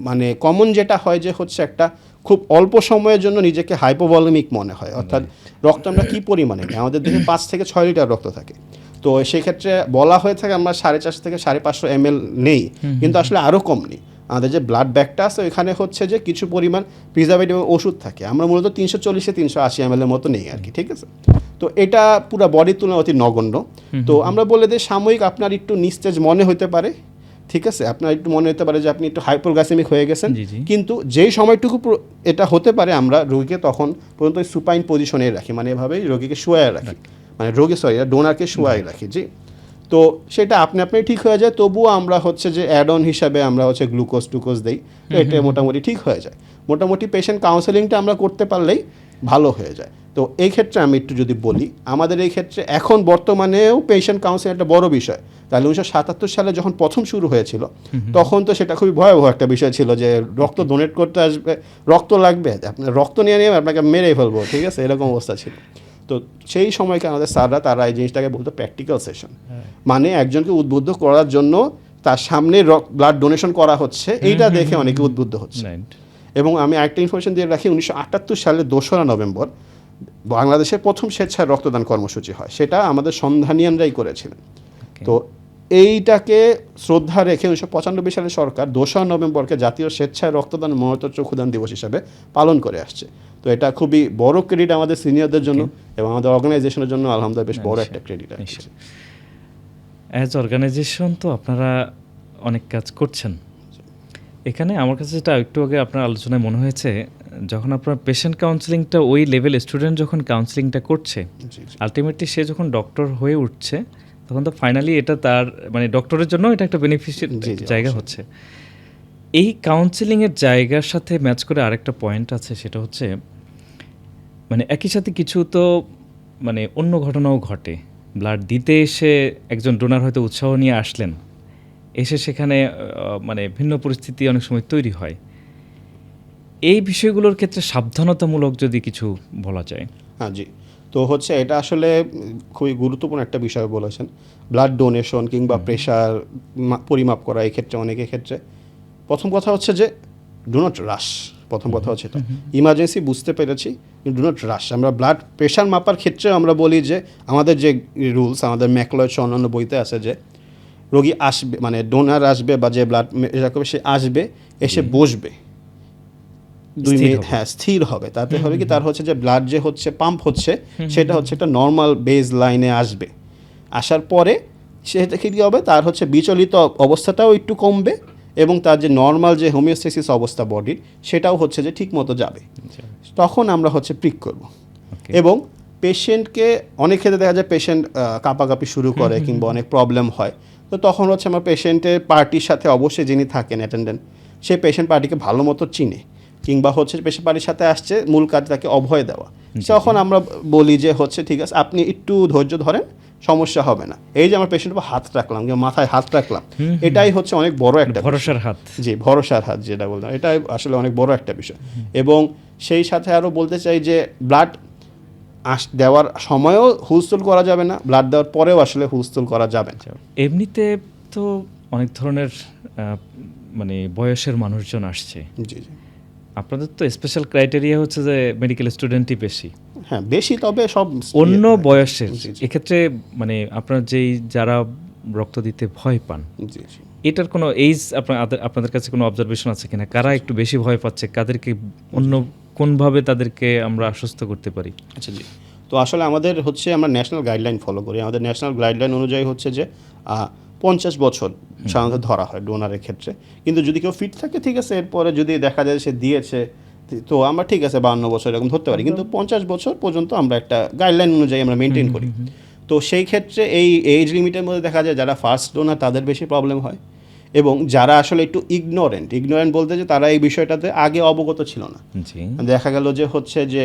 মানে কমন যেটা হয় যে হচ্ছে একটা খুব অল্প সময়ের জন্য নিজেকে হাইপোভলিমিক মনে হয়, অর্থাৎ রক্ত আমরা কী পরিমাণে নিই, আমাদের দেহে 5 থেকে 6 লিটার রক্ত থাকে, তো সেক্ষেত্রে বলা হয়ে থাকে আমরা 450 থেকে 550 ml নেই, কিন্তু আসলে আরও কম নেই। আমাদের যে ব্লাড ব্যাগটা আছে ওইখানে হচ্ছে যে কিছু পরিমাণ প্রিজারভেটিভ এবং ওষুধ থাকে, আমরা মূলত 340 থেকে 380 ml এর মতো নেই আর কি, ঠিক আছে। তো এটা পুরো বডির তুলনায় অতি নগণ্য। তো আমরা বলে দিই সাময়িক আপনার একটু নিস্তেজ মনে হতে পারে, ঠিক আছে, আপনার একটু মনে হতে পারে যে আপনি একটু হাইপোগ্লাইসেমিক হয়ে গেছেন, কিন্তু যেই সময়টুকু এটা হতে পারে আমরা রোগীকে তখন পর্যন্ত সুপাইন পজিশনে রাখি, মানে এভাবেই রোগীকে শুয়ায় রাখি, মানে ডোনারকে শুয়ায় রাখি, জি। তো সেটা আপনি ঠিক হয়ে যায়, তবুও আমরা হচ্ছে যে অ্যাড অন হিসাবে আমরা হচ্ছে গ্লুকোজ দেই, তো এটা মোটামুটি ঠিক হয়ে যায়। মোটামুটি পেশেন্ট কাউন্সেলিংটা আমরা করতে পারলেই ভালো হয়ে যায়। তো এই ক্ষেত্রে আমি একটু যদি বলি, আমাদের এই ক্ষেত্রে এখন বর্তমানেও পেশেন্ট কাউন্সেলিং একটা বড় বিষয়। তাহলে 1977 সালে যখন প্রথম শুরু হয়েছিল তখন তো সেটা খুবই ভয়াবহ একটা বিষয় ছিল, যে রক্ত ডোনেট করতে আসবে, রক্ত লাগবে, আপনার রক্ত নিয়ে আপনাকে মেরেই ফেলবো, ঠিক আছে, এরকম অবস্থা ছিল। তো সেই সময়কে আমাদের স্যাররা তারা এই জিনিসটাকে বলতো প্র্যাকটিক্যাল সেশন, মানে একজনকে উদ্বুদ্ধ করার জন্য তার সামনে ব্লাড ডোনেশন করা হচ্ছে, এইটা দেখে অনেকে উদ্বুদ্ধ হচ্ছে। এবং আমি আরেকটা ইনফরমেশন দিয়ে রাখি, 1978 সালে 2রা নভেম্বর বাংলাদেশের প্রথম স্বেচ্ছায় রক্তদান কর্মসূচি হয়, সেটা আমাদের সন্ধানিয়ানরাই করেছিলেন। তো এইটাকে শ্রদ্ধা রেখে 1995 সালে সরকার 2রা নভেম্বরকে জাতীয় স্বেচ্ছায় রক্তদান মনোতর চক্ষুদান দিবস হিসাবে পালন করে আসছে। তো এটা খুবই বড় ক্রেডিট আমাদের সিনিয়রদের জন্য এবং আমাদের অর্গানাইজেশনের জন্য আলহামদুলিল্লাহ বেশ বড় একটা ক্রেডিট আছে। অ্যাজ অর্গানাইজেশন তো আপনারা অনেক কাজ করছেন। এখানে আমার কাছে যেটা একটু আগে আপনার আলোচনায় মনে হয়েছে, যখন আপনার পেশেন্ট কাউন্সেলিংটা ওই লেভেল স্টুডেন্ট যখন কাউন্সেলিংটা করছে, আলটিমেটলি সে যখন ডক্টর হয়ে উঠছে, তখন তো ফাইনালি এটা তার মানে ডক্টরের জন্য এটা একটা বেনিফিশিয়াল জায়গা হচ্ছে। এই কাউন্সেলিংয়ের জায়গার সাথে ম্যাচ করে আরেকটা পয়েন্ট আছে, সেটা হচ্ছে মানে একই সাথে কিছু তো মানে অন্য ঘটনাও ঘটে। ব্লাড দিতে এসে একজন ডোনার হয়তো উৎসাহ নিয়ে আসলেন, এসে সেখানে মানে ভিন্ন পরিস্থিতি অনেক সময় তৈরি হয়। এই বিষয়গুলোর ক্ষেত্রে সাবধানতামূলক যদি কিছু বলা যায়। হ্যাঁ জি, তো হচ্ছে এটা আসলে খুবই গুরুত্বপূর্ণ একটা বিষয় বলেছেন। ব্লাড ডোনেশন কিংবা প্রেশার পরিমাপ করা এই ক্ষেত্রে অনেকের ক্ষেত্রে প্রথম কথা হচ্ছে যে ডু নট রাশ। প্রথম কথা হচ্ছে এটা, ইমার্জেন্সি বুঝতে পেরেছি, ডু নট রাশ। আমরা ব্লাড প্রেশার মাপার ক্ষেত্রে আমরা বলি যে আমাদের যে রুলস, আমাদের ম্যাকলয়েড অন্যান্য বইতে আছে যে রোগী আসবে, মানে ডোনার আসবে বা যে ব্লাড মেজার করবে সে আসবে, এসে বসবে 2 মিনিট, হ্যাঁ স্থির হবে। তাতে হবে কি, তার হচ্ছে যে ব্লাড যে হচ্ছে পাম্প হচ্ছে সেটা হচ্ছে একটা নর্মাল বেজ লাইনে আসবে। আসার পরে সেটা কী হবে, তার হচ্ছে বিচলিত অবস্থাটাও একটু কমবে এবং তার যে নর্মাল যে হোমিওস্টেসিস অবস্থা বডির সেটাও হচ্ছে যে ঠিক মতো যাবে। তখন আমরা হচ্ছে প্রিক করব। এবং পেশেন্টকে অনেক ক্ষেত্রে দেখা যায় পেশেন্ট কাঁপাকাঁপি শুরু করে কিংবা অনেক প্রবলেম হয়, তো তখন হচ্ছে আমার পেশেন্টের পার্টির সাথে অবশ্যই যিনি থাকেন অ্যাটেন্ডেন্ট, সে পেশেন্ট পার্টিকে ভালো মতো চিনে কিংবা হচ্ছে পেশেন্ট পার্টির সাথে আসছে মূল কাজ তাকে অভয় দেওয়া। তখন আমরা বলি যে হচ্ছে ঠিক আছে আপনি একটু ধৈর্য ধরেন, সমস্যা হবে না। এই যে আমার পেশেন্টের উপর হাত রাখলাম, মাথায় হাত রাখলাম, এটাই হচ্ছে অনেক বড় একটা ভরসার হাত। জি, ভরসার হাত যেটা বললাম, এটাই আসলে অনেক বড় একটা বিষয়। এবং সেই সাথে আরও বলতে চাই যে ব্লাড দেওয়ার সময়ও হুলস্থুল করা যাবে না, ব্লাড দেওয়ার পরেও আসলে হুলস্থুল করা যাবে না। এমনিতে তো অনেক ধরনের মানে বয়সের মানুষজন আসছে। জি জি, আপনাদের তো স্পেশাল ক্রাইটেরিয়া হচ্ছে যে মেডিকেল স্টুডেন্টই বেশি। হ্যাঁ বেশি, তবে সব অন্য বয়সের জি জি, এক্ষেত্রে মানে আপনার যেই যারা রক্ত দিতে ভয় পান, জি জি, এটার কোনো এইজ আপনাদের কাছে কোনো অবজারভেশন আছে কিনা? কারা একটু বেশি ভয় পাচ্ছে, কাদেরকে অন্য কোনভাবে তাদেরকে আমরা আশ্বস্ত করতে পারি? আচ্ছা জি। তো আসলে আমাদের হচ্ছে আমরা ন্যাশনাল গাইডলাইন ফলো করি। আমাদের ন্যাশনাল গাইডলাইন অনুযায়ী হচ্ছে যে 50 বছর সাধারণত ধরা হয় ডোনারের ক্ষেত্রে। কিন্তু যদি কেউ ফিট থাকে ঠিক আছে, এরপরে যদি দেখা যায় সে দিয়েছে, তো আমরা ঠিক আছে 52 বছর এরকম ধরতে পারি, কিন্তু 50 বছর পর্যন্ত আমরা একটা গাইডলাইন অনুযায়ী আমরা মেনটেন করি। তো সেই ক্ষেত্রে এই এজ লিমিটের মধ্যে দেখা যায় যারা ফার্স্ট ডোনার তাদের বেশি প্রবলেম হয়, এবং যারা আসলে একটু ইগনোরেন্ট বলতে যে তারা এই বিষয়টাতে আগে অবগত ছিল না। জি, দেখা গেল যে হচ্ছে যে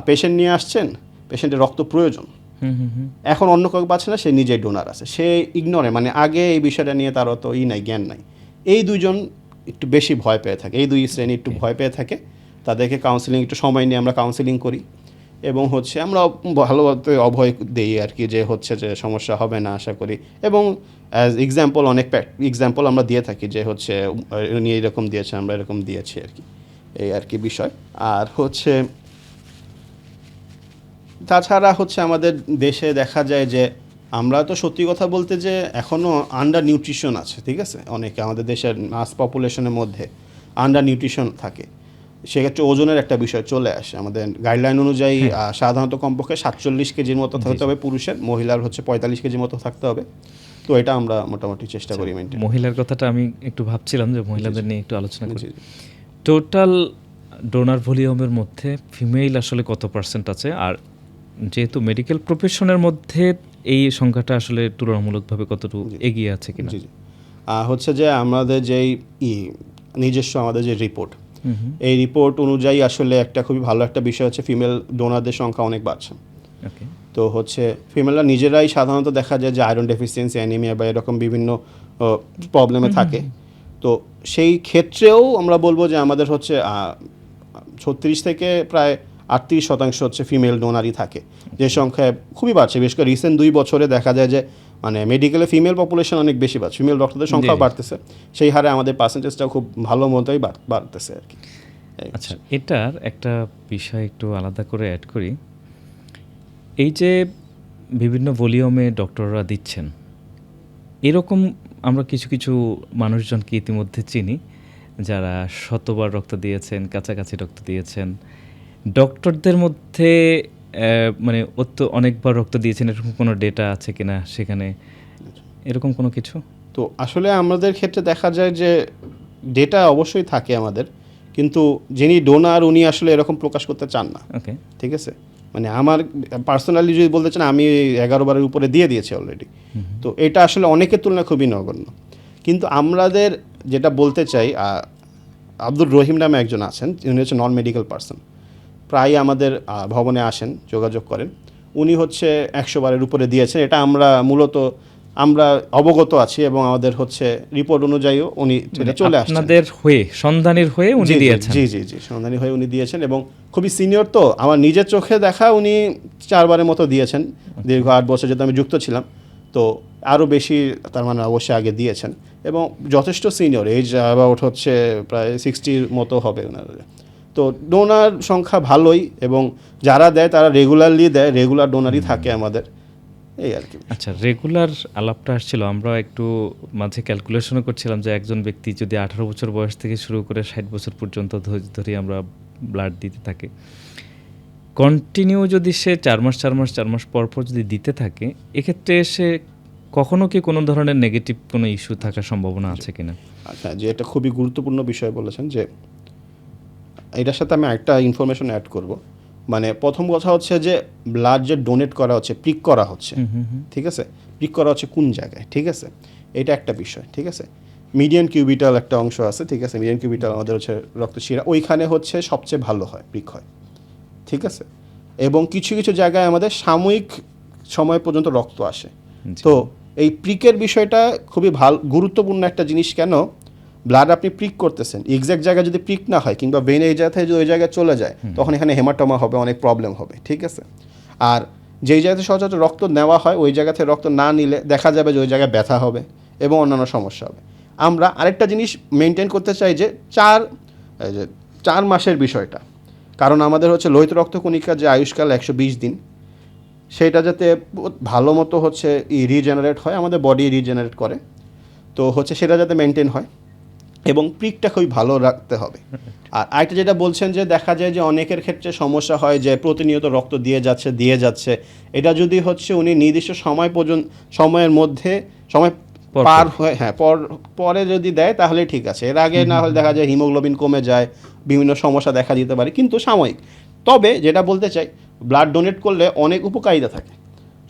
পেশেন্ট নিয়ে আসছেন, পেশেন্টের রক্ত প্রয়োজন, এখন অন্য কাউকে পাচ্ছে না, সে নিজেই ডোনার আছে, সে মানে আগে এই বিষয়টা নিয়ে তার অত নাই, জ্ঞান নাই। এই দুইজন একটু বেশি ভয় পেয়ে থাকে, এই দুই শ্রেণী একটু ভয় পেয়ে থাকে। তাদেরকে কাউন্সিলিং, একটু সময় নিয়ে আমরা কাউন্সিলিং করি এবং হচ্ছে আমরা ভালোভাবে অভয় দিই আর কি, যে হচ্ছে যে সমস্যা হবে না আশা করি। এবং অ্যাজ এক্সাম্পল অনেক এক্সাম্পল আমরা দিয়ে থাকি যে হচ্ছে উনি এরকম দিয়েছে, আমরা এরকম দিয়েছি আর কি, এই আর কি বিষয়। আর হচ্ছে তাছাড়া হচ্ছে আমাদের দেশে দেখা যায় যে আমরা তো সত্যি কথা বলতে যে এখনও আন্ডার নিউট্রিশন আছে, ঠিক আছে, অনেকে আমাদের দেশের মাস পপুলেশনের মধ্যে আন্ডার নিউট্রিশন থাকে। সেক্ষেত্রে ওজনের একটা বিষয় চলে আসে। আমাদের গাইডলাইন অনুযায়ী সাধারণত কমপক্ষে 47 কেজির মতো থাকতে হবে পুরুষের, মহিলার হচ্ছে 45 কেজির মতো থাকতে হবে। তো এটা আমরা মোটামুটি চেষ্টা করি মেনটেন। মহিলার কথাটা আমি একটু ভাবছিলাম যে মহিলাদের নিয়ে একটু আলোচনা করি। টোটাল ডোনার ভলিউমের মধ্যে ফিমেল আসলে কত পার্সেন্ট আছে? আর যেহেতু মেডিকেল প্রফেশনের মধ্যে এই সংখ্যাটা আসলে তুলনামূলকভাবে কতটুকু এগিয়ে আছে কিনা? জি জি, হচ্ছে যে আমাদের যেই নিজস্ব আমাদের যে রিপোর্ট, এই রিপোর্ট অনুযায়ী আসলে একটা খুবই ভালো একটা বিষয় হচ্ছে ফিমেল ডোনারদের সংখ্যা অনেক বাড়ছে। তো হচ্ছে ফিমেলরা নিজেরাই সাধারণত দেখা যায় যে আয়রন ডেফিসিয়েন্সি, অ্যানিমিয়া বা এরকম বিভিন্ন প্রবলেমে থাকে। তো সেই ক্ষেত্রেও আমরা বলবো যে আমাদের হচ্ছে 36 থেকে প্রায় 38% হচ্ছে ফিমেল ডোনারই থাকে, যে সংখ্যা খুবই বাড়ছে। বিশেষ করে রিসেন্ট 2 বছরে দেখা যায় যে মানে মেডিকেলে ফিমেল পপুলেশন অনেক বেশি বাড়ছে, ফিমেল ডক্টরদের সংখ্যাও বাড়তেছে, সেই হারে আমাদের পার্সেন্টেজটাও খুব ভালো মতোই বাড়তেছে আর কি। আচ্ছা, এটার একটা বিষয় একটু আলাদা করে অ্যাড করি। এই যে বিভিন্ন ভলিউমে ডক্টররা দিচ্ছেন, এরকম আমরা কিছু কিছু মানুষজনকে ইতিমধ্যে চিনি যারা শতবার রক্ত দিয়েছেন, কাছাকাছি রক্ত দিয়েছেন। ডক্টরদের মধ্যে মানে অনেকবার রক্ত দিয়েছেন এরকম কোনো ডেটা আছে কিনা সেখানে, এরকম কোনো কিছু? তো আসলে আমাদের ক্ষেত্রে দেখা যায় যে ডেটা অবশ্যই থাকে আমাদের, কিন্তু যিনি ডোনার উনি আসলে এরকম প্রকাশ করতে চান না। ওকে, ঠিক আছে, মানে আমার পার্সোনালি যদি বলতে চান, আমি 11 বারের উপরে দিয়ে দিয়েছি অলরেডি। তো এটা আসলে অনেকের তুলনায় খুবই নগণ্য। কিন্তু আমাদের যেটা বলতে চাই, আব্দুর রহিম নামে একজন আছেন, উনি হচ্ছে নন মেডিকেল পার্সন, প্রায় আমাদের ভবনে আসেন, যোগাযোগ করেন। উনি হচ্ছে 100 বারের উপরে দিয়েছেন। এটা আমরা মূলত আমরা অবগত আছি এবং আমাদের হচ্ছে রিপোর্ট অনুযায়ীও উনি চলে আসছেন। আপনাদের হয়ে সন্ধানের হয়ে উনি দিয়েছেন? জি জি জি, সন্ধানী হয়ে উনি দিয়েছেন এবং খুবই সিনিয়র, তো আমার নিজের চোখে দেখা উনি 4 বারের মতো দিয়েছেন দীর্ঘ 8 বছর যেহেতু আমি যুক্ত ছিলাম, তো আরও বেশি তার মানে অবশ্যই আগে দিয়েছেন এবং যথেষ্ট সিনিয়র, এজ অ্যাবাউট হচ্ছে প্রায় 60 মতো হবে ওনার। তো ডোনার সংখ্যা ভালোই এবং যারা দেয় তারা রেগুলারলি দেয়, রেগুলার ডোনারই থাকে আমাদের, এই আর কি। আচ্ছা, রেগুলার আলাপটা আসছিল, আমরা একটু মাঝে ক্যালকুলেশনও করছিলাম যে একজন ব্যক্তি যদি 18 বছর বয়স থেকে শুরু করে 60 বছর পর্যন্ত ধরে আমরা ব্লাড দিতে থাকে, কন্টিনিউ যদি সে 4 মাস পর পর যদি দিতে থাকে, এক্ষেত্রে সে কখনো কি কোনো ধরনের নেগেটিভ কোনো ইস্যু থাকার সম্ভাবনা আছে কিনা? আচ্ছা, যে এটা খুবই গুরুত্বপূর্ণ বিষয় বলেছেন, যে এটার সাথে আমি একটা ইনফরমেশন অ্যাড করব। মানে প্রথম কথা হচ্ছে যে ব্লাড যে ডোনেট করা হচ্ছে, প্রিক করা হচ্ছে, ঠিক আছে, প্রিক করা হচ্ছে কোন জায়গায়, ঠিক আছে, এটা একটা বিষয়, ঠিক আছে। মিডিয়ান কিউবিটাল একটা অংশ আছে, ঠিক আছে, মিডিয়ান কিউবিটাল আমাদের হচ্ছে রক্তশিরা, ওইখানে হচ্ছে সবচেয়ে ভালো হয় প্রিক হয়, ঠিক আছে। এবং কিছু কিছু জায়গায় আমাদের সাময়িক সময় পর্যন্ত রক্ত আসে। তো এই প্রিকের বিষয়টা খুবই গুরুত্বপূর্ণ একটা জিনিস। কেন? ব্লাড আপনি প্রিক করতেছেন, এক্স্যাক্ট জায়গায় যদি প্রিক না হয় কিংবা ভেন এই জায়গায় যদি ওই জায়গায় চলে যায়, তখন এখানে হেমাটোমা হবে, অনেক প্রবলেম হবে, ঠিক আছে। আর যেই জায়গাতে সচরাচর রক্ত নেওয়া হয় ওই জায়গা থেকে রক্ত না নিলে দেখা যাবে যে ওই জায়গায় ব্যথা হবে এবং অন্যান্য সমস্যা হবে। আমরা আরেকটা জিনিস মেনটেন করতে চাই যে 4 মাসের বিষয়টা, কারণ আমাদের হচ্ছে লোহিত রক্তকণিকার যে আয়ুষ্কাল 120 দিন, সেটা যাতে ভালো মতো হচ্ছে রিজেনারেট হয়, আমাদের বডি রিজেনারেট করে, তো হচ্ছে সেটা যাতে মেনটেন হয় এবং প্রিকটা খুবই ভালো রাখতে হবে। আর আরেকটা যেটা বলছেন যে দেখা যায় যে অনেকের ক্ষেত্রে সমস্যা হয় যে প্রতিনিয়ত রক্ত দিয়ে যাচ্ছে, এটা যদি হচ্ছে উনি নির্দিষ্ট সময়ের মধ্যে পার হয়, হ্যাঁ, পরে যদি দেয় তাহলে ঠিক আছে, এর আগে না হলে দেখা যায় হিমোগ্লোবিন কমে যায়, বিভিন্ন সমস্যা দেখা দিতে পারে, কিন্তু সাময়িক। তবে যেটা বলতে চাই, ব্লাড ডোনেট করলে অনেক উপকারিতা থাকে।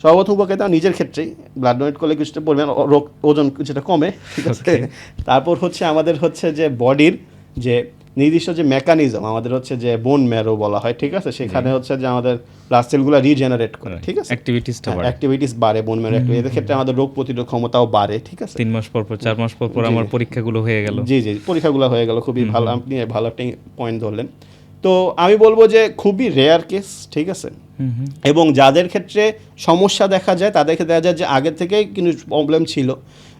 সর্বপ্রথম উপকারিতা নিজের ক্ষেত্রেই, ব্লাড ডোনেট করলে কিছুটা পরিমাণ ওজন কিছুটা কমে, ঠিক আছে। তারপর হচ্ছে আমাদের হচ্ছে যে বডির যে নির্দিষ্ট যে মেকানিজম, আমাদের হচ্ছে যে বোন ম্যারো বলা হয়, ঠিক আছে, সেখানে হচ্ছে যে আমাদের ব্লাড সেলগুলো রিজেনারেট করে, ঠিক আছে, অ্যাক্টিভিটিস বাড়ে, বোন ম্যারো এদের ক্ষেত্রে আমাদের রোগ প্রতিরোধ ক্ষমতাও বাড়ে, ঠিক আছে। 3 মাস পর 4 মাস পর আমার পরীক্ষাগুলো হয়ে গেল। জি জি, পরীক্ষাগুলো হয়ে গেল, খুবই ভালো, আপনি ভালো একটা পয়েন্ট ধরলেন। তো আমি বলবো যে খুবই রেয়ার কেস, ঠিক আছে, এবং যাদের ক্ষেত্রে সমস্যা দেখা যায় তাদেরকে দেখা যায় যে আগের থেকেই কিন্তু প্রবলেম ছিল,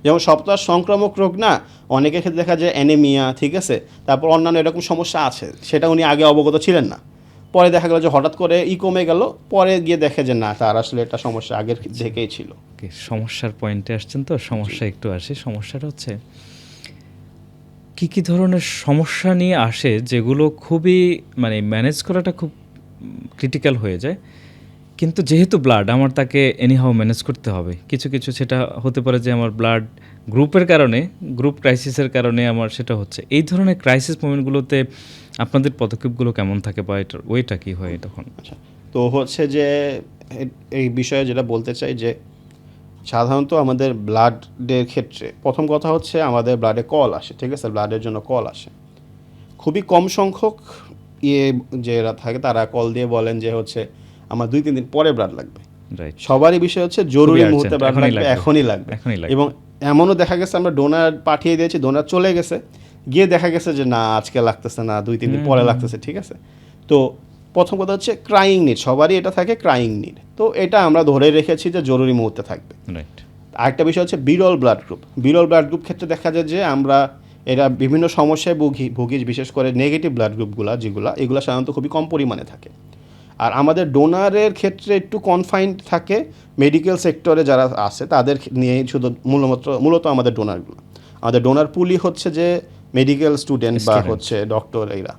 যেমন সপ্তাহ সংক্রামক রোগ না, অনেকের ক্ষেত্রে দেখা যায় অ্যানেমিয়া, ঠিক আছে, তারপর অন্যান্য এরকম সমস্যা আছে, সেটা উনি আগে অবগত ছিলেন না, পরে দেখা গেল যে হঠাৎ করে কমে গেল, পরে গিয়ে দেখে যে না, তার আসলে এটা সমস্যা আগের থেকেই ছিল। সমস্যার পয়েন্টে আসছেন, তো সমস্যা একটু আসে। সমস্যাটা হচ্ছে কী ধরনের সমস্যা নিয়ে আসে যেগুলো খুবই মানে ম্যানেজ করাটা খুব ক্রিটিক্যাল হয়ে যায়, কিন্তু যেহেতু ব্লাড আমার, তাকে এনিহাও ম্যানেজ করতে হবে। কিছু সেটা হতে পারে যে আমার ব্লাড গ্রুপের কারণে, গ্রুপ ক্রাইসিসের কারণে আমার সেটা হচ্ছে। এই ধরনের ক্রাইসিস মোমেন্টগুলোতে আপনাদের পদক্ষেপগুলো কেমন থাকে বা এটার ওয়েটা কী হয় তখন? আচ্ছা, তো হচ্ছে যে এই বিষয়ে যেটা বলতে চাই যে সাধারণত আমাদের ব্লাডের ক্ষেত্রে প্রথম কথা হচ্ছে আমাদের ব্লাডে কল আসে, ঠিক আছে, ব্লাডের জন্য কল আসে। খুবই কম সংখ্যক যারা থাকে তারা কল দিয়ে বলেন যে হচ্ছে আমার 2-3 দিন পরে ব্লাড লাগবে। সবারই বিষয় হচ্ছে জরুরি মুহূর্তে ব্লাড লাগবে, এখনই লাগবে। এবং এমনও দেখা গেছে আমরা ডোনার পাঠিয়ে দিয়েছি, ডোনার চলে গেছে, গিয়ে দেখা গেছে যে না, আজকে লাগতেছে না, 2-3 দিন পরে লাগতেছে, ঠিক আছে। তো প্রথম কথা হচ্ছে ক্রাইং নিড, সবারই এটা থাকে ক্রাইং নিড, তো এটা আমরা ধরে রেখেছি যে জরুরি মুহূর্তে থাকবে। আরেকটা বিষয় হচ্ছে বিরল ব্লাড গ্রুপ। বিরল ব্লাড গ্রুপ ক্ষেত্রে দেখা যায় যে আমরা এরা বিভিন্ন সমস্যায় ভুগি, বিশেষ করে নেগেটিভ ব্লাড গ্রুপগুলো এগুলো সাধারণত খুবই কম পরিমাণে থাকে। আর আমাদের ডোনারের ক্ষেত্রে একটু কনফাইন্ড থাকে, মেডিকেল সেক্টরে যারা আছে তাদের নিয়ে শুধু মূলত আমাদের ডোনার পুলই হচ্ছে যে মেডিকেল স্টুডেন্ট বা হচ্ছে ডক্টর, এরা।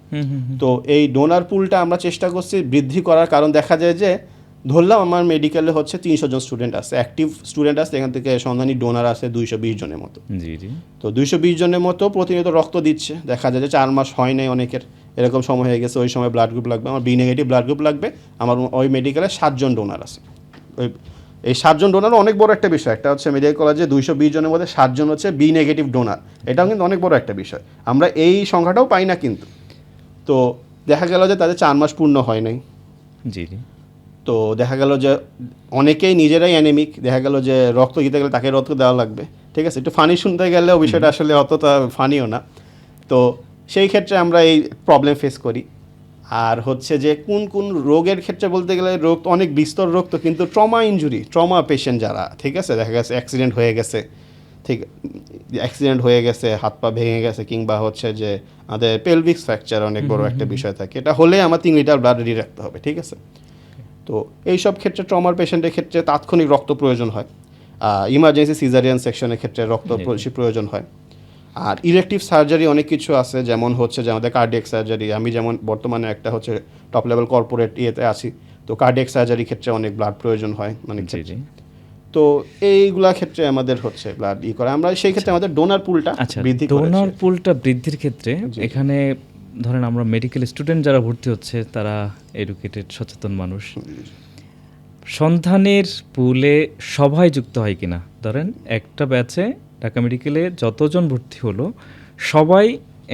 তো এই ডোনার পুলটা আমরা চেষ্টা করছি বৃদ্ধি করার, কারণ দেখা যায় যে ধরলাম আমার মেডিকেলে হচ্ছে 300 জন স্টুডেন্ট আছে, অ্যাক্টিভ স্টুডেন্ট আছে, এখান থেকে সন্ধানী ডোনার আছে 220 জনের মতো। তো 220 জনের মতো প্রতিনিয়ত রক্ত দিচ্ছে, দেখা যায় যে 4 মাস হয় নাই অনেকের, এরকম সময় হয়ে গেছে, ওই সময় ব্লাড গ্রুপ লাগবে, আমার বি নেগেটিভ ব্লাড গ্রুপ লাগবে, আমার ওই মেডিকেলে 7 জন ডোনার আছে। এই 7 জন ডোনার অনেক বড় একটা বিষয়, একটা হচ্ছে মেডিকেল কলেজে 220 জনের মধ্যে 7 জন হচ্ছে বি নেগেটিভ ডোনার, এটাও কিন্তু অনেক বড় একটা বিষয়, আমরা এই সংখ্যাটাও পাই না কিন্তু। তো দেখা গেল যে তাদের 4 মাস পূর্ণ হয় নাই। জি। তো দেখা গেল যে অনেকেই নিজেরাই অ্যানিমিক, দেখা গেল যে রক্ত দিতে গেলে তাকে রক্ত দেওয়া লাগবে, ঠিক আছে, একটু ফানি শুনতে গেলেও বিষয়টা আসলে অতটা ফানিও না। তো সেই ক্ষেত্রে আমরা এই প্রবলেম ফেস করি। আর হচ্ছে যে কোন কোন রোগের ক্ষেত্রে বলতে গেলে রোগ তো অনেক বিস্তর রোগ, তো কিন্তু ট্রমা পেশেন্ট যারা, ঠিক আছে, দেখা গেছে অ্যাক্সিডেন্ট হয়ে গেছে, ঠিক অ্যাক্সিডেন্ট হয়ে গেছে, হাত পা ভেঙে গেছে, কিংবা হচ্ছে যে আমাদের পেলভিক ফ্র্যাকচার অনেক বড় একটা বিষয় থাকে, এটা হলে আমার 3 লিটার ব্লাড রেডি রাখতে হবে, ঠিক আছে। তো এইসব ক্ষেত্রে ট্রমার পেশেন্টের ক্ষেত্রে তাৎক্ষণিক রক্ত প্রয়োজন হয়, ইমার্জেন্সি সিজারিয়ান সেকশনের ক্ষেত্রে রক্ত বেশি প্রয়োজন হয়। আর ইলেকটিভ সার্জারি অনেক কিছু আছে, যেমন হচ্ছে যে আমাদের কার্ডিয়াক সার্জারি, আমি যেমন বর্তমানে একটা হচ্ছে টপ লেভেল কর্পোরেট ইয়েতে আছি, তো কার্ডিয়াক সার্জারি ক্ষেত্রে অনেক ব্লাড প্রয়োজন হয় অনেক ক্ষেত্রে। তো এইগুলা ক্ষেত্রে আমাদের হচ্ছে ব্লাড করে আমরা, সেই ক্ষেত্রে আমাদের ডোনার পুলটা বৃদ্ধি করেছে। ডোনার পুলটা বৃদ্ধির ক্ষেত্রে এখানে ধরেন আমরা মেডিকেল স্টুডেন্ট যারা ভর্তি হচ্ছে তারা এডুকেটেড সচেতন মানুষ, সন্ধানের পুলে সবাই যুক্ত হয় কিনা? ধরেন একটা ব্যাচে ঢাকা মেডিকেলে যতজন ভর্তি হলো সবাই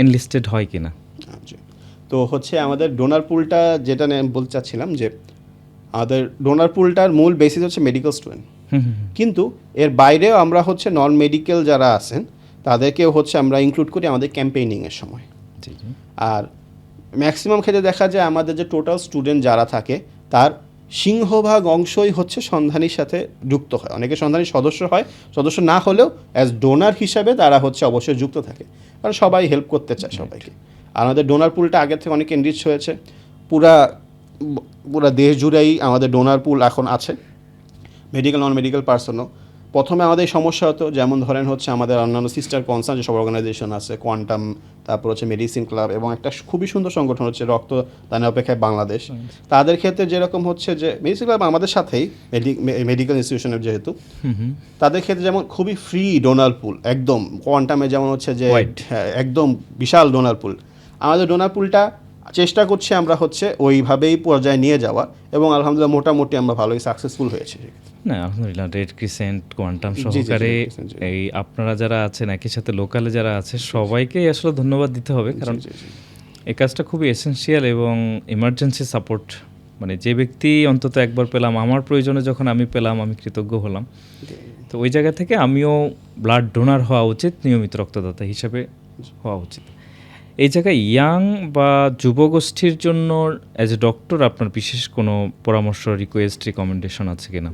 এনলিস্টেড হয় কিনা? তো হচ্ছে আমাদের ডোনার পুলটা যেটা বলতে চাচ্ছিলাম, যে আমাদের ডোনার পুলটার মূল বেসিস হচ্ছে মেডিকেল স্টুডেন্ট, কিন্তু এর বাইরেও আমরা হচ্ছে নন মেডিকেল যারা আছেন তাদেরকেও হচ্ছে আমরা ইনক্লুড করি আমাদের ক্যাম্পেইনিংয়ের সময়। আর ম্যাক্সিমাম ক্ষেত্রে দেখা যায় আমাদের যে টোটাল স্টুডেন্ট যারা থাকে তার সিংহভাগ অংশই হচ্ছে সন্ধানীর সাথে যুক্ত হয়। অনেকে সন্ধানী সদস্য হয়, সদস্য না হলেও অ্যাজ ডোনার হিসাবে তারা হচ্ছে অবশ্যই যুক্ত থাকে, কারণ সবাই হেল্প করতে চায় সবাইকে। আর আমাদের ডোনার পুলটা আগের থেকে অনেক এনরিচ হয়েছে, পুরা দেশ জুড়েই আমাদের ডোনার পুল এখন আছে, মেডিকেল নন মেডিকেল পার্সনও। প্রথমে আমাদের সমস্যা হতো, যেমন ধরেন হচ্ছে আমাদের অন্যান্য সিস্টার কনসার্ন যেসব অর্গানাইজেশন আছে, কোয়ান্টাম, তারপর হচ্ছে মেডিসিন ক্লাব, এবং একটা খুবই সুন্দর সংগঠন হচ্ছে রক্তদানের অপেক্ষায় বাংলাদেশ। তাদের ক্ষেত্রে যেরকম হচ্ছে যে মেডিসিন ক্লাব আমাদের সাথেই মেডিকেল ইনস্টিটিউশনের যেহেতু, তাদের ক্ষেত্রে যেমন খুবই ফ্রি ডোনার পুল, একদম কোয়ান্টামে যেমন হচ্ছে যে একদম বিশাল ডোনার পুল। আমাদের ডোনার পুলটা চেষ্টা করছি আমরা হচ্ছে ওইভাবেই পর্যায়ে নিয়ে যাওয়া, এবং আলহামদুলিল্লাহ মোটামুটি আমরা ভালোই সাকসেসফুল হয়েছি। না, আলহামদুলিল্লাহ, রেড ক্রিসেন্ট, কোয়ান্টাম সহকারে এই আপনারা যারা আছেন, একই সাথে লোকালে যারা আছে, সবাইকেই আসলে ধন্যবাদ দিতে হবে, কারণ এই কাজটা খুবই এসেনশিয়াল এবং ইমার্জেন্সি সাপোর্ট। মানে যে ব্যক্তি অন্তত একবার পেলাম, আমার প্রয়োজনে যখন আমি পেলাম, আমি কৃতজ্ঞ হলাম। তো ওই জায়গা থেকে আমিও ব্লাড ডোনার হওয়া উচিত, নিয়মিত রক্তদাতা হিসাবে হওয়া উচিত। এই জায়গায় ইয়াং বা যুবগোষ্ঠীর জন্য অ্যাজ এ ডক্টর আপনার বিশেষ কোনো পরামর্শ, রিকোয়েস্ট, রিকমেন্ডেশন আছে কিনা?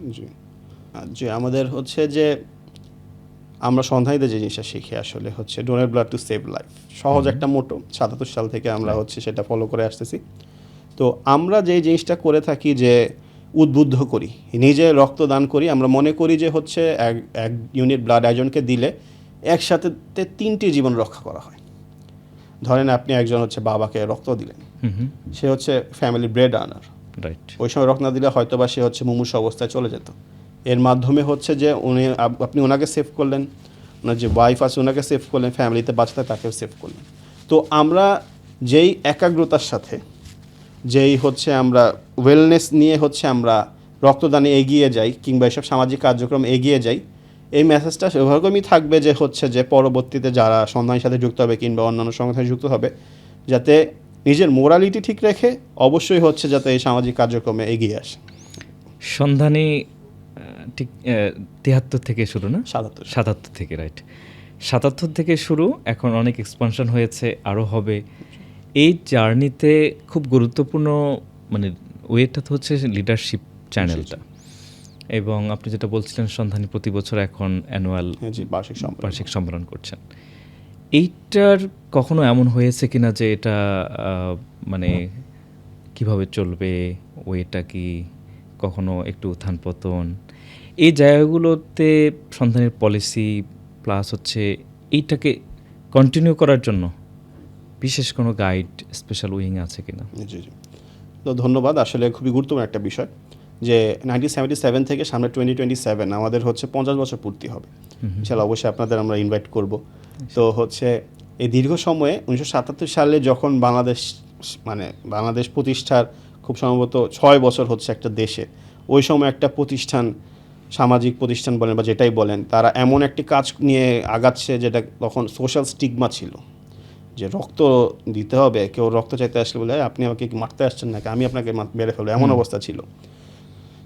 যে আমাদের হচ্ছে যে আমরা সন্ধানীতে যে জিনিসটা শিখি আসলে হচ্ছে donate blood to save life, সহজ একটা মোটো, 77 সাল থেকে আমরা হচ্ছে সেটা ফলো করে আসতেছি। তো আমরা যে জিনিসটা করে থাকি যে উদ্বুদ্ধ করি, নিজে রক্তদান করি, আমরা মনে করি যে হচ্ছে এক ইউনিট ব্লাড একজনকে দিলে একসাথে 3টি জীবন রক্ষা করা হয়। ধরেন আপনি একজন হচ্ছে বাবাকে রক্ত দিলেন, সে হচ্ছে ফ্যামিলি ব্রেড আর্নার, রাইট, ওই সময় রক্ত না দিলে হয়তো বা সে হচ্ছে মুমূর্ষু অবস্থায় চলে যেত। এর মাধ্যমে হচ্ছে যে আপনি ওনাকে সেভ করলেন, ওনার যে ওয়াইফ আছে ওনাকে সেভ করলেন, ফ্যামিলিতে বাঁচতে তাকেও সেভ করলেন। তো আমরা যেই একাগ্রতার সাথে, যেই হচ্ছে আমরা ওয়েলনেস নিয়ে হচ্ছে আমরা রক্তদানে এগিয়ে যাই, কিংবা এসব সামাজিক কার্যক্রম এগিয়ে যাই, এই মেসেজটা সেরকমই থাকবে যে হচ্ছে যে পরবর্তীতে যারা সন্ধানের সাথে যুক্ত হবে কিংবা অন্যান্য সংগঠনের যুক্ত হবে, যাতে নিজের মোরালিটি ঠিক রেখে অবশ্যই হচ্ছে যাতে এই সামাজিক কার্যক্রমে এগিয়ে আসে। সন্ধানী ঠিক 73 থেকে শুরু, না 77 থেকে, রাইট, 77 থেকে শুরু, এখন অনেক এক্সপানশন হয়েছে, আরও হবে। এই জার্নিতে খুব গুরুত্বপূর্ণ মানে ওয়েটা তো হচ্ছে লিডারশিপ চ্যানেলটা, এবং আপনি যেটা বলছিলেন সন্ধানী প্রতি বছর এখন অ্যানুয়াল বার্ষিক সম্মেলন করছেন। এইটার কখনো এমন হয়েছে কিনা যে এটা মানে কিভাবে চলবে, ওয়েটা কি কখনো একটু উত্থান পতন, এই জায়গাগুলোতে সন্ধানের পলিসি প্লাস হচ্ছে এইটাকে কন্টিনিউ করার জন্য বিশেষ কোনো গাইড, স্পেশাল উইং আছে কিনা? জি, তো ধন্যবাদ। আসলে খুবই গুরুত্বপূর্ণ একটা বিষয় যে 1977 থেকে সামনে 2027 আমাদের হচ্ছে 50 বছর পূর্তি হবে। ইনশাআল্লাহ অবশ্যই আপনাদের আমরা ইনভাইট করব। তো হচ্ছে এই দীর্ঘ সময়ে 1977 সালে যখন বাংলাদেশ প্রতিষ্ঠার খুব সম্ভবত 6 বছর হচ্ছে একটা দেশে, ওই সময় একটা প্রতিষ্ঠান, সামাজিক প্রতিষ্ঠান বলেন বা যেটাই বলেন, তারা এমন একটি কাজ নিয়ে আগাচ্ছে যেটা তখন সোশ্যাল স্টিগমা ছিল, যে রক্ত দিতে হবে, কেউ রক্ত চাইতে আসলে বলে আপনি আমাকে মারতে আসছেন নাকি, আমি আপনাকে মেরে ফেলবো, এমন অবস্থা ছিল।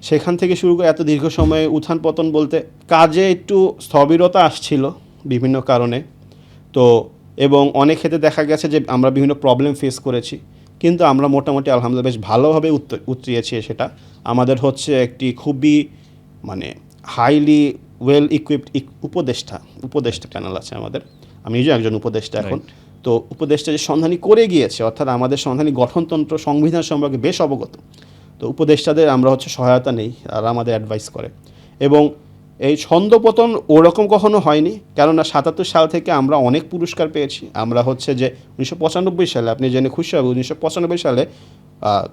সেখান থেকে শুরু করে এত দীর্ঘ সময়ে উত্থান পতন বলতে কাজে একটু স্থবিরতা আসছিল বিভিন্ন কারণে। তো এবং অনেক ক্ষেত্রে দেখা গেছে যে আমরা বিভিন্ন প্রবলেম ফেস করেছি, কিন্তু আমরা মোটামুটি আলহামদুলিল্লাহ বেশ ভালোভাবে উতরিয়েছি সেটা। আমাদের হচ্ছে একটি খুবই মানে হাইলি ওয়েল ইকুইপড উপদেষ্টা প্যানেল আছে আমাদের। আমি নিজে একজন উপদেষ্টা এখন। তো উপদেষ্টা যে সন্ধানী করে গিয়েছে, অর্থাৎ আমাদের সন্ধানী গঠনতন্ত্র সংবিধান সম্পর্কে বেশ অবগত। তো উপদেষ্টাদের আমরা হচ্ছে সহায়তা নেই, আর আমাদের অ্যাডভাইস করে। এবং এই ছন্দপতন ওরকম কখনো হয়নি, কেননা ৭৭ সাল থেকে আমরা অনেক পুরস্কার পেয়েছি। আমরা হচ্ছে যে 1995 সালে, আপনি জেনে খুশি হবে, 1995 সালে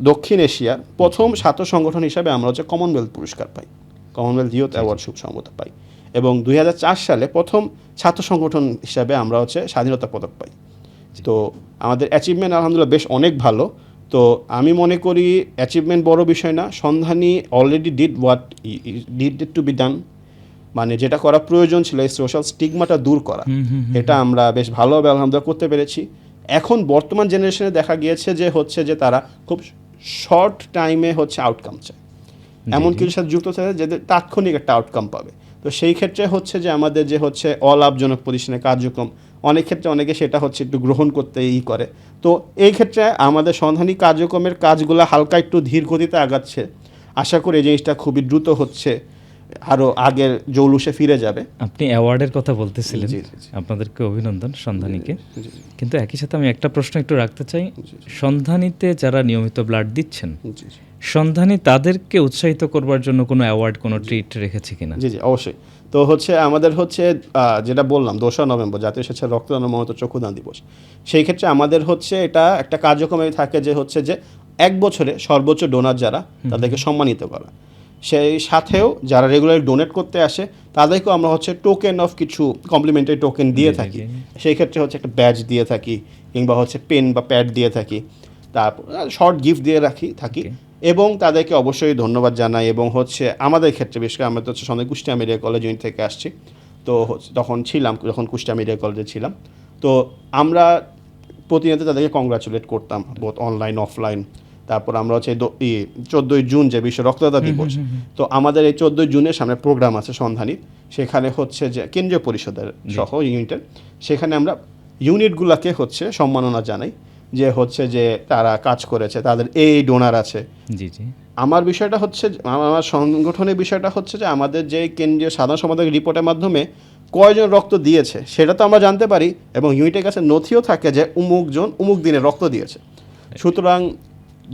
দক্ষিণ এশিয়ার প্রথম ছাত্র সংগঠন হিসাবে আমরা হচ্ছে কমনওয়েলথ পুরস্কার পাই, কমনওয়েলথ ইয়ুথ অ্যাওয়ার্ড সম্ভবত পাই। এবং 2004 সালে প্রথম ছাত্র সংগঠন হিসাবে আমরা হচ্ছে স্বাধীনতা পদক পাই। তো আমাদের অ্যাচিভমেন্ট আলহামদুলিল্লাহ বেশ অনেক ভালো। তো আমি মনে করি অ্যাচিভমেন্ট বড় বিষয় না, Sandhani already did what did to be done, মানে যেটা করা প্রয়োজন ছিল এই সোশ্যাল স্টিগমাটা দূর করা, এটা আমরা বেশ ভালোভাবে আলহামদুলিল্লাহ করতে পেরেছি। এখন বর্তমান জেনারেশনে দেখা গিয়েছে যে হচ্ছে যে তারা খুব শর্ট টাইমে হচ্ছে আউটকাম চায়, এমন কিছুর সাথে যুক্ত থাকে যাদের তাৎক্ষণিক একটা আউটকাম পাবে। তো সেই ক্ষেত্রে হচ্ছে যে আমাদের যে হচ্ছে অলাভজনক প্রতিষ্ঠানের কার্যক্রম, অনেক ক্ষেত্রে অনেকে সেটা হচ্ছে একটু গ্রহণ করতে করে। তো এই ক্ষেত্রে আমাদের সন্ধানী কার্যক্রমের কাজগুলো হালকা একটু ধীর গতিতে আগাচ্ছে। আশা করি এই জিনিসটা খুবই দ্রুত হচ্ছে, আরও আগের জৌলুসে ফিরে যাবে। আপনি অ্যাওয়ার্ডের কথা বলতেছিলেন, আপনাদেরকে অভিনন্দন সন্ধানীকে। কিন্তু একই সাথে আমি একটা প্রশ্ন একটু রাখতে চাই, সন্ধানীতে যারা নিয়মিত ব্লাড দিচ্ছেন, সন্ধানী তাদেরকে উৎসাহিত করবার জন্য কোনো অ্যাওয়ার্ড, কোনো ট্রিট রেখেছে কিনা? জি অবশ্যই। তো হচ্ছে আমাদের হচ্ছে যেটা বললাম 2 নভেম্বর জাতীয় স্বেচ্ছায় রক্তদান ও মমতা চক্ষুদান দিবস, সেই ক্ষেত্রে আমাদের হচ্ছে এটা একটা কার্যক্রমে থাকে যে হচ্ছে যে 1 বছরে সর্বোচ্চ ডোনার যারা তাদেরকে সম্মানিত করা। সেই সাথেও যারা রেগুলার ডোনেট করতে আসে তাদেরকেও আমরা হচ্ছে টোকেন অফ কিছু কমপ্লিমেন্টারি টোকেন দিয়ে থাকি। সেই ক্ষেত্রে হচ্ছে একটা ব্যাজ দিয়ে থাকি, কিংবা হচ্ছে পেন বা প্যাড দিয়ে থাকি, তারপর শর্ট গিফট দিয়ে থাকি। এবং তাদেরকে অবশ্যই ধন্যবাদ জানাই। এবং হচ্ছে আমাদের ক্ষেত্রে বিশেষ করে আমরা তো হচ্ছে সন্ধ্যা কুষ্টিয়া মেডিকেল কলেজ ইউনিট থেকে আসছি, তো যখন কুষ্টিয়া মেডিকেল কলেজে ছিলাম, তো আমরা প্রতিনিয়ত তাদেরকে কংগ্রাচুলেট করতাম, বোথ অনলাইন অফলাইন। তারপর আমরা হচ্ছে 14 জুন যে বিশ্ব রক্তদাতা দিবস, তো আমাদের এই 14 জুনের সামনে প্রোগ্রাম আছে সন্ধানী, সেখানে হচ্ছে যে কেন্দ্রীয় পরিষদের সহ ইউনিটের, সেখানে আমরা ইউনিটগুলোকে হচ্ছে সম্মাননা জানাই যে হচ্ছে যে তারা কাজ করেছে, তাদের এই ডোনার আছে। জি। আমার বিষয়টা হচ্ছে, আমার সংগঠনের বিষয়টা হচ্ছে যে আমাদের যে কেন্দ্রীয় সাধারণ সম্পাদকের রিপোর্টের মাধ্যমে কয়জন রক্ত দিয়েছে সেটা তো আমরা জানতে পারি, এবং ইউনিটের কাছে নথিও থাকে যে অমুকজন অমুক দিনে রক্ত দিয়েছে। সুতরাং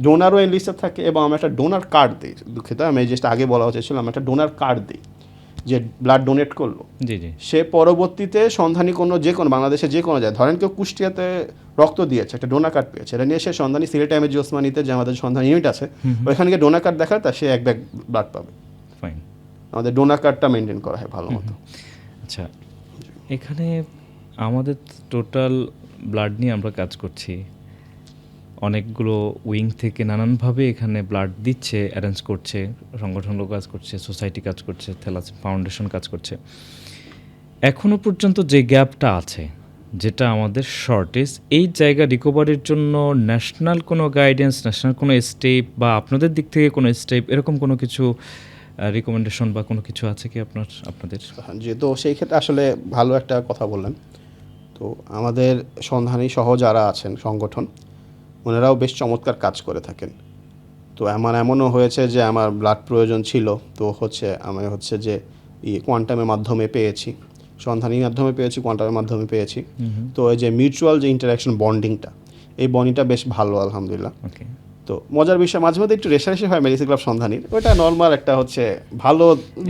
ডোনারও এই লিস্টে থাকে। এবং আমরা একটা ডোনার কার্ড দিই, দুঃখিত আমি এই জিনিসটা আগে বলা উচিত ছিল, আমরা একটা ডোনার কার্ড দিই যে ব্লাড ডোনেট করলো, সে পরবর্তীতে সন্ধানী যে কোনো বাংলাদেশে যে কোনো যায়, ধরেন কেউ কুষ্টিয়াতে রক্ত দিয়েছে, একটা ডোনার কার্ড পেয়েছে, এটা নিয়ে সে সন্ধানী সিলেট এমএজি ওসমানীতে যে আমাদের সন্ধানী ইউনিট আছে ওইখানে গিয়ে ডোনার কার্ড দেখায়, তা সে 1 ব্যাগ ব্লাড পাবে। ফাইন, আমাদের ডোনার কার্ডটা মেনটেন করা হয় ভালো মতো। আচ্ছা, এখানে আমাদের টোটাল ব্লাড নিয়ে আমরা কাজ করছি, অনেকগুলো উইং থেকে নানানভাবে এখানে ব্লাড দিচ্ছে, অ্যারেঞ্জ করছে, সংগঠনগুলো কাজ করছে, সোসাইটি কাজ করছে, থ্যালাসেমিয়া ফাউন্ডেশন কাজ করছে। এখনও পর্যন্ত যে গ্যাপটা আছে, যেটা আমাদের শর্টেজ, এই জায়গা রিকভারির জন্য ন্যাশনাল কোনো গাইডেন্স, ন্যাশনাল কোনো স্টেপ বা আপনাদের দিক থেকে কোনো স্টেপ, এরকম কোনো কিছু রিকমেন্ডেশন বা কোনো কিছু আছে কি আপনাদের? জি, তো সেই ক্ষেত্রে আসলে ভালো একটা কথা বললেন। তো আমাদের সন্ধানী সহ যারা আছেন সংগঠন, ওনারাও বেশ চমৎকার কাজ করে থাকেন। তো এমনও হয়েছে যে আমার ব্লাড প্রয়োজন ছিল, তো হচ্ছে আমি হচ্ছে যে কোয়ান্টামের মাধ্যমে পেয়েছি, সন্ধানীর মাধ্যমে পেয়েছি, কোয়ান্টামের মাধ্যমে পেয়েছি। তো এই যে মিউচুয়াল যে ইন্টারাকশন বন্ডিংটা, এই বন্ডিংটা বেশ ভালো আলহামদুলিল্লাহ। তো মজার বিষয়, মাঝে মধ্যে একটু রেশারেশি হয় মেডিসিন ক্লাব সন্ধানীর, ওটা নর্মাল একটা হচ্ছে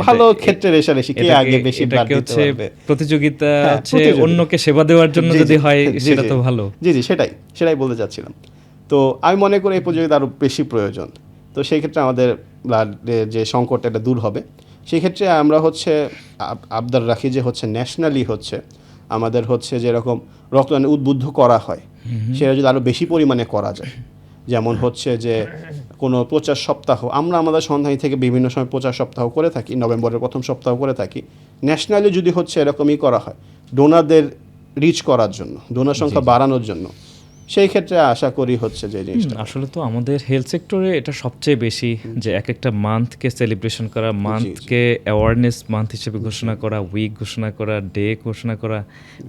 ভালো ক্ষেত্রে রেশারেশি, কে আগে বেশি ব্লাড দিতে পারবে, প্রতিযোগিতা হচ্ছে অন্যকে সেবা দেওয়ার জন্য যদি হয় সেটা তো ভালো। জি সেটাই বলতে চাচ্ছিলাম। তো আমি মনে করি এই প্রতিযোগিতা আরও বেশি প্রয়োজন। তো সেই ক্ষেত্রে আমাদের ব্লাডের যে সংকট এটা দূর হবে। সেই ক্ষেত্রে আমরা হচ্ছে আবদার রাখি যে হচ্ছে ন্যাশনালি হচ্ছে আমাদের হচ্ছে যেরকম রক্তদান উদ্বুদ্ধ করা হয়, সেটা যদি আরও বেশি পরিমাণে করা যায়। যেমন হচ্ছে যে কোনো প্রচার সপ্তাহ, আমরা আমাদের সন্ধানী থেকে বিভিন্ন সময় প্রচার সপ্তাহ করে থাকি, নভেম্বরের প্রথম সপ্তাহ করে থাকি। ন্যাশনালি যদি হচ্ছে এরকমই করা হয়, ডোনারদের রিচ করার জন্য, ডোনার সংখ্যা বাড়ানোর জন্য, সেই ক্ষেত্রে আশা করি হচ্ছে যে জিনিসটা আসলে তো আমাদের হেলথ সেক্টরে এটা সবচেয়ে বেশি, যে এক একটা মান্থকে সেলিব্রেশন করা, মান্থকে অ্যাওয়ারনেস মান্থ হিসেবে ঘোষণা করা, উইক ঘোষণা করা, ডে ঘোষণা করা।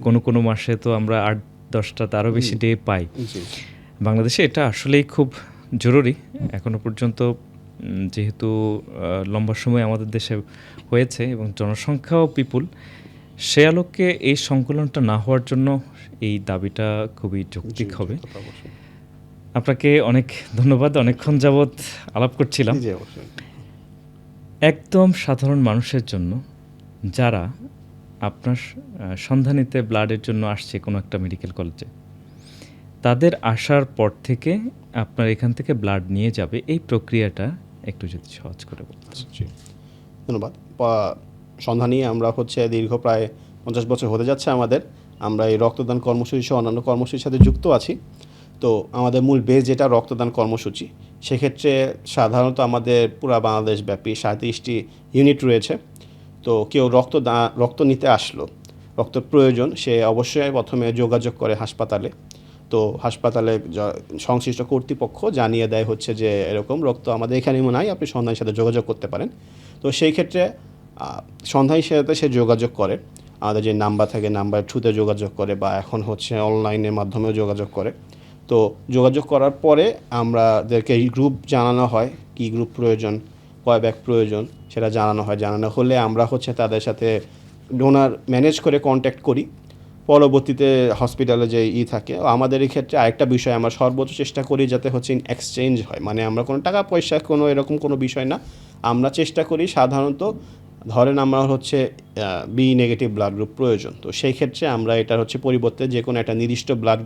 কোনো কোনো মাসে তো আমরা 8-10টা তারও বেশি ডে পাই। জি বাংলাদেশে এটা আসলেই খুব জরুরি। এখনো পর্যন্ত যেহেতু লম্বা সময় আমাদের দেশে হয়েছে এবং জনসংখ্যাও বিপুল, সে আলোকে এই সংকলনটা না হওয়ার জন্য এই দাবিটা খুবই যৌক্তিক হবে। অবশ্যই। আপনাকে অনেক ধন্যবাদ। অনেকক্ষণ যাবৎ আলাপ করছিলাম জি অবশ্যই। একদম সাধারণ মানুষের জন্য, যারা আপনার সন্ধানীতে ব্লাডের জন্য আসছে কোনো একটা মেডিকেল কলেজে, তাদের আসার পর থেকে আপনার এখান থেকে ব্লাড নিয়ে যাবে, এই প্রক্রিয়াটা একটু যদি সহজ করে বলতেন। জি ধন্যবাদ। সন্ধানী আমরা হচ্ছে দীর্ঘ প্রায় 50 বছর হতে যাচ্ছে আমাদের। আমরা এই রক্তদান কর্মসূচি সহ অন্যান্য কর্মসূচির সাথে যুক্ত আছি। তো আমাদের মূল বেস যেটা রক্তদান কর্মসূচি, সেক্ষেত্রে সাধারণত আমাদের পুরা বাংলাদেশ ব্যাপী 37টি ইউনিট রয়েছে। তো কেউ রক্ত নিতে আসলো, রক্ত প্রয়োজন, সে অবশ্যই প্রথমে যোগাযোগ করে হাসপাতালে। তো হাসপাতালে সংশ্লিষ্ট কর্তৃপক্ষ জানিয়ে দেয় হচ্ছে যে এরকম রক্ত আমাদের এখানেও নাই, আপনি সন্ধানের সাথে যোগাযোগ করতে পারেন। তো সেই ক্ষেত্রে সন্ধানের সাথে সে যোগাযোগ করে, আমাদের যে নাম্বার থাকে নাম্বার থ্রুতে যোগাযোগ করে, বা এখন হচ্ছে অনলাইনের মাধ্যমেও যোগাযোগ করে। তো যোগাযোগ করার পরে আমাদেরকে এই গ্রুপ জানানো হয়, কী গ্রুপ প্রয়োজন, কয় ব্যাগ প্রয়োজন, সেটা জানানো হয়। জানানো হলে আমরা হচ্ছে তাদের সাথে ডোনার ম্যানেজ করে কন্ট্যাক্ট করি। পরবর্তীতে হসপিটালে যে থাকে, আমাদের এই ক্ষেত্রে আরেকটা বিষয় আমরা সর্বোচ্চ চেষ্টা করি যাতে হচ্ছে এক্সচেঞ্জ হয়, মানে আমরা কোনো টাকা পয়সা কোনো এরকম কোনো বিষয় না। আমরা চেষ্টা করি সাধারণত, ধরেন আমরা হচ্ছে বি নেগেটিভ ব্লাড গ্রুপ প্রয়োজন, তো সেই ক্ষেত্রে আমরা এটার হচ্ছে পরিবর্তে যে কোনো একটা নির্দিষ্ট ব্লাড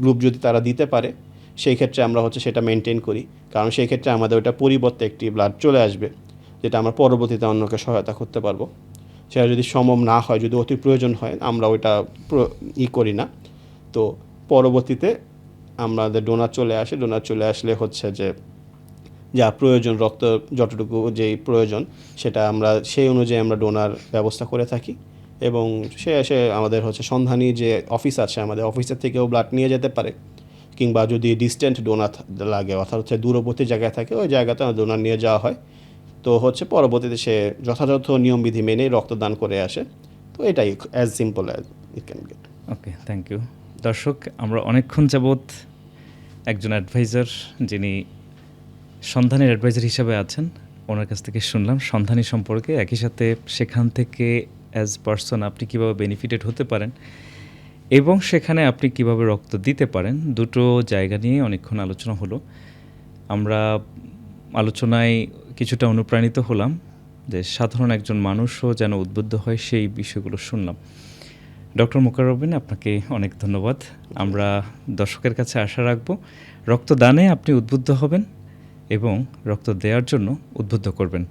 গ্রুপ যদি তারা দিতে পারে, সেই ক্ষেত্রে আমরা হচ্ছে সেটা মেনটেন করি। কারণ সেই ক্ষেত্রে আমাদের ওটা পরিবর্তে একটি ব্লাড চলে আসবে, যেটা আমরা পরবর্তীতে অন্যকে সহায়তা করতে পারবো। সেটা যদি সম্ভব না হয়, যদি অতি প্রয়োজন হয়, আমরা ওইটা করি না। তো পরবর্তীতে আমাদের ডোনার চলে আসলে হচ্ছে যে যা প্রয়োজন, রক্ত যতটুকু যেই প্রয়োজন, সেটা আমরা সেই অনুযায়ী আমরা ডোনার ব্যবস্থা করে থাকি। এবং সে এসে আমাদের হচ্ছে সন্ধানী যে অফিস আছে, আমাদের অফিসের থেকেও ব্লাড নিয়ে যেতে পারে, কিংবা যদি ডিস্ট্যান্ট ডোনার লাগে, অর্থাৎ হচ্ছে দূরবর্তী জায়গায় থাকে, ওই জায়গাতে ডোনার নিয়ে যাওয়া হয়। তো হচ্ছে পরবর্তীতে সে যথাযথ নিয়মবিধি মেনেই রক্তদান করে আসে। তো এটাই as simple as it can get. Okay, thank you. দর্শক, আমরা অনেকক্ষণ যাবৎ একজন অ্যাডভাইজার, যিনি সন্ধানের অ্যাডভাইজার হিসাবে আছেন, ওনার কাছ থেকে শুনলাম সন্ধানী সম্পর্কে, একই সাথে সেখান থেকে অ্যাজ পার্সন আপনি কীভাবে বেনিফিটেড হতে পারেন এবং সেখানে আপনি কিভাবে রক্ত দিতে পারেন, দুটো জায়গা নিয়ে অনেকক্ষণ আলোচনা হলো। আমরা আলোচনায় কিছুটা অনুপ্রাণিত হলাম যে সাধারণ একজন মানুষও যেন উদ্বুদ্ধ হয়, সেই বিষয়গুলো শুনলাম। ডক্টর মোকাররবিন, আপনাকে অনেক ধন্যবাদ। আমরা দর্শকের কাছে আশা রাখব রক্তদানে আপনি উদ্বুদ্ধ হবেন এবং রক্ত দেওয়ার জন্য উদ্বুদ্ধ করবেন।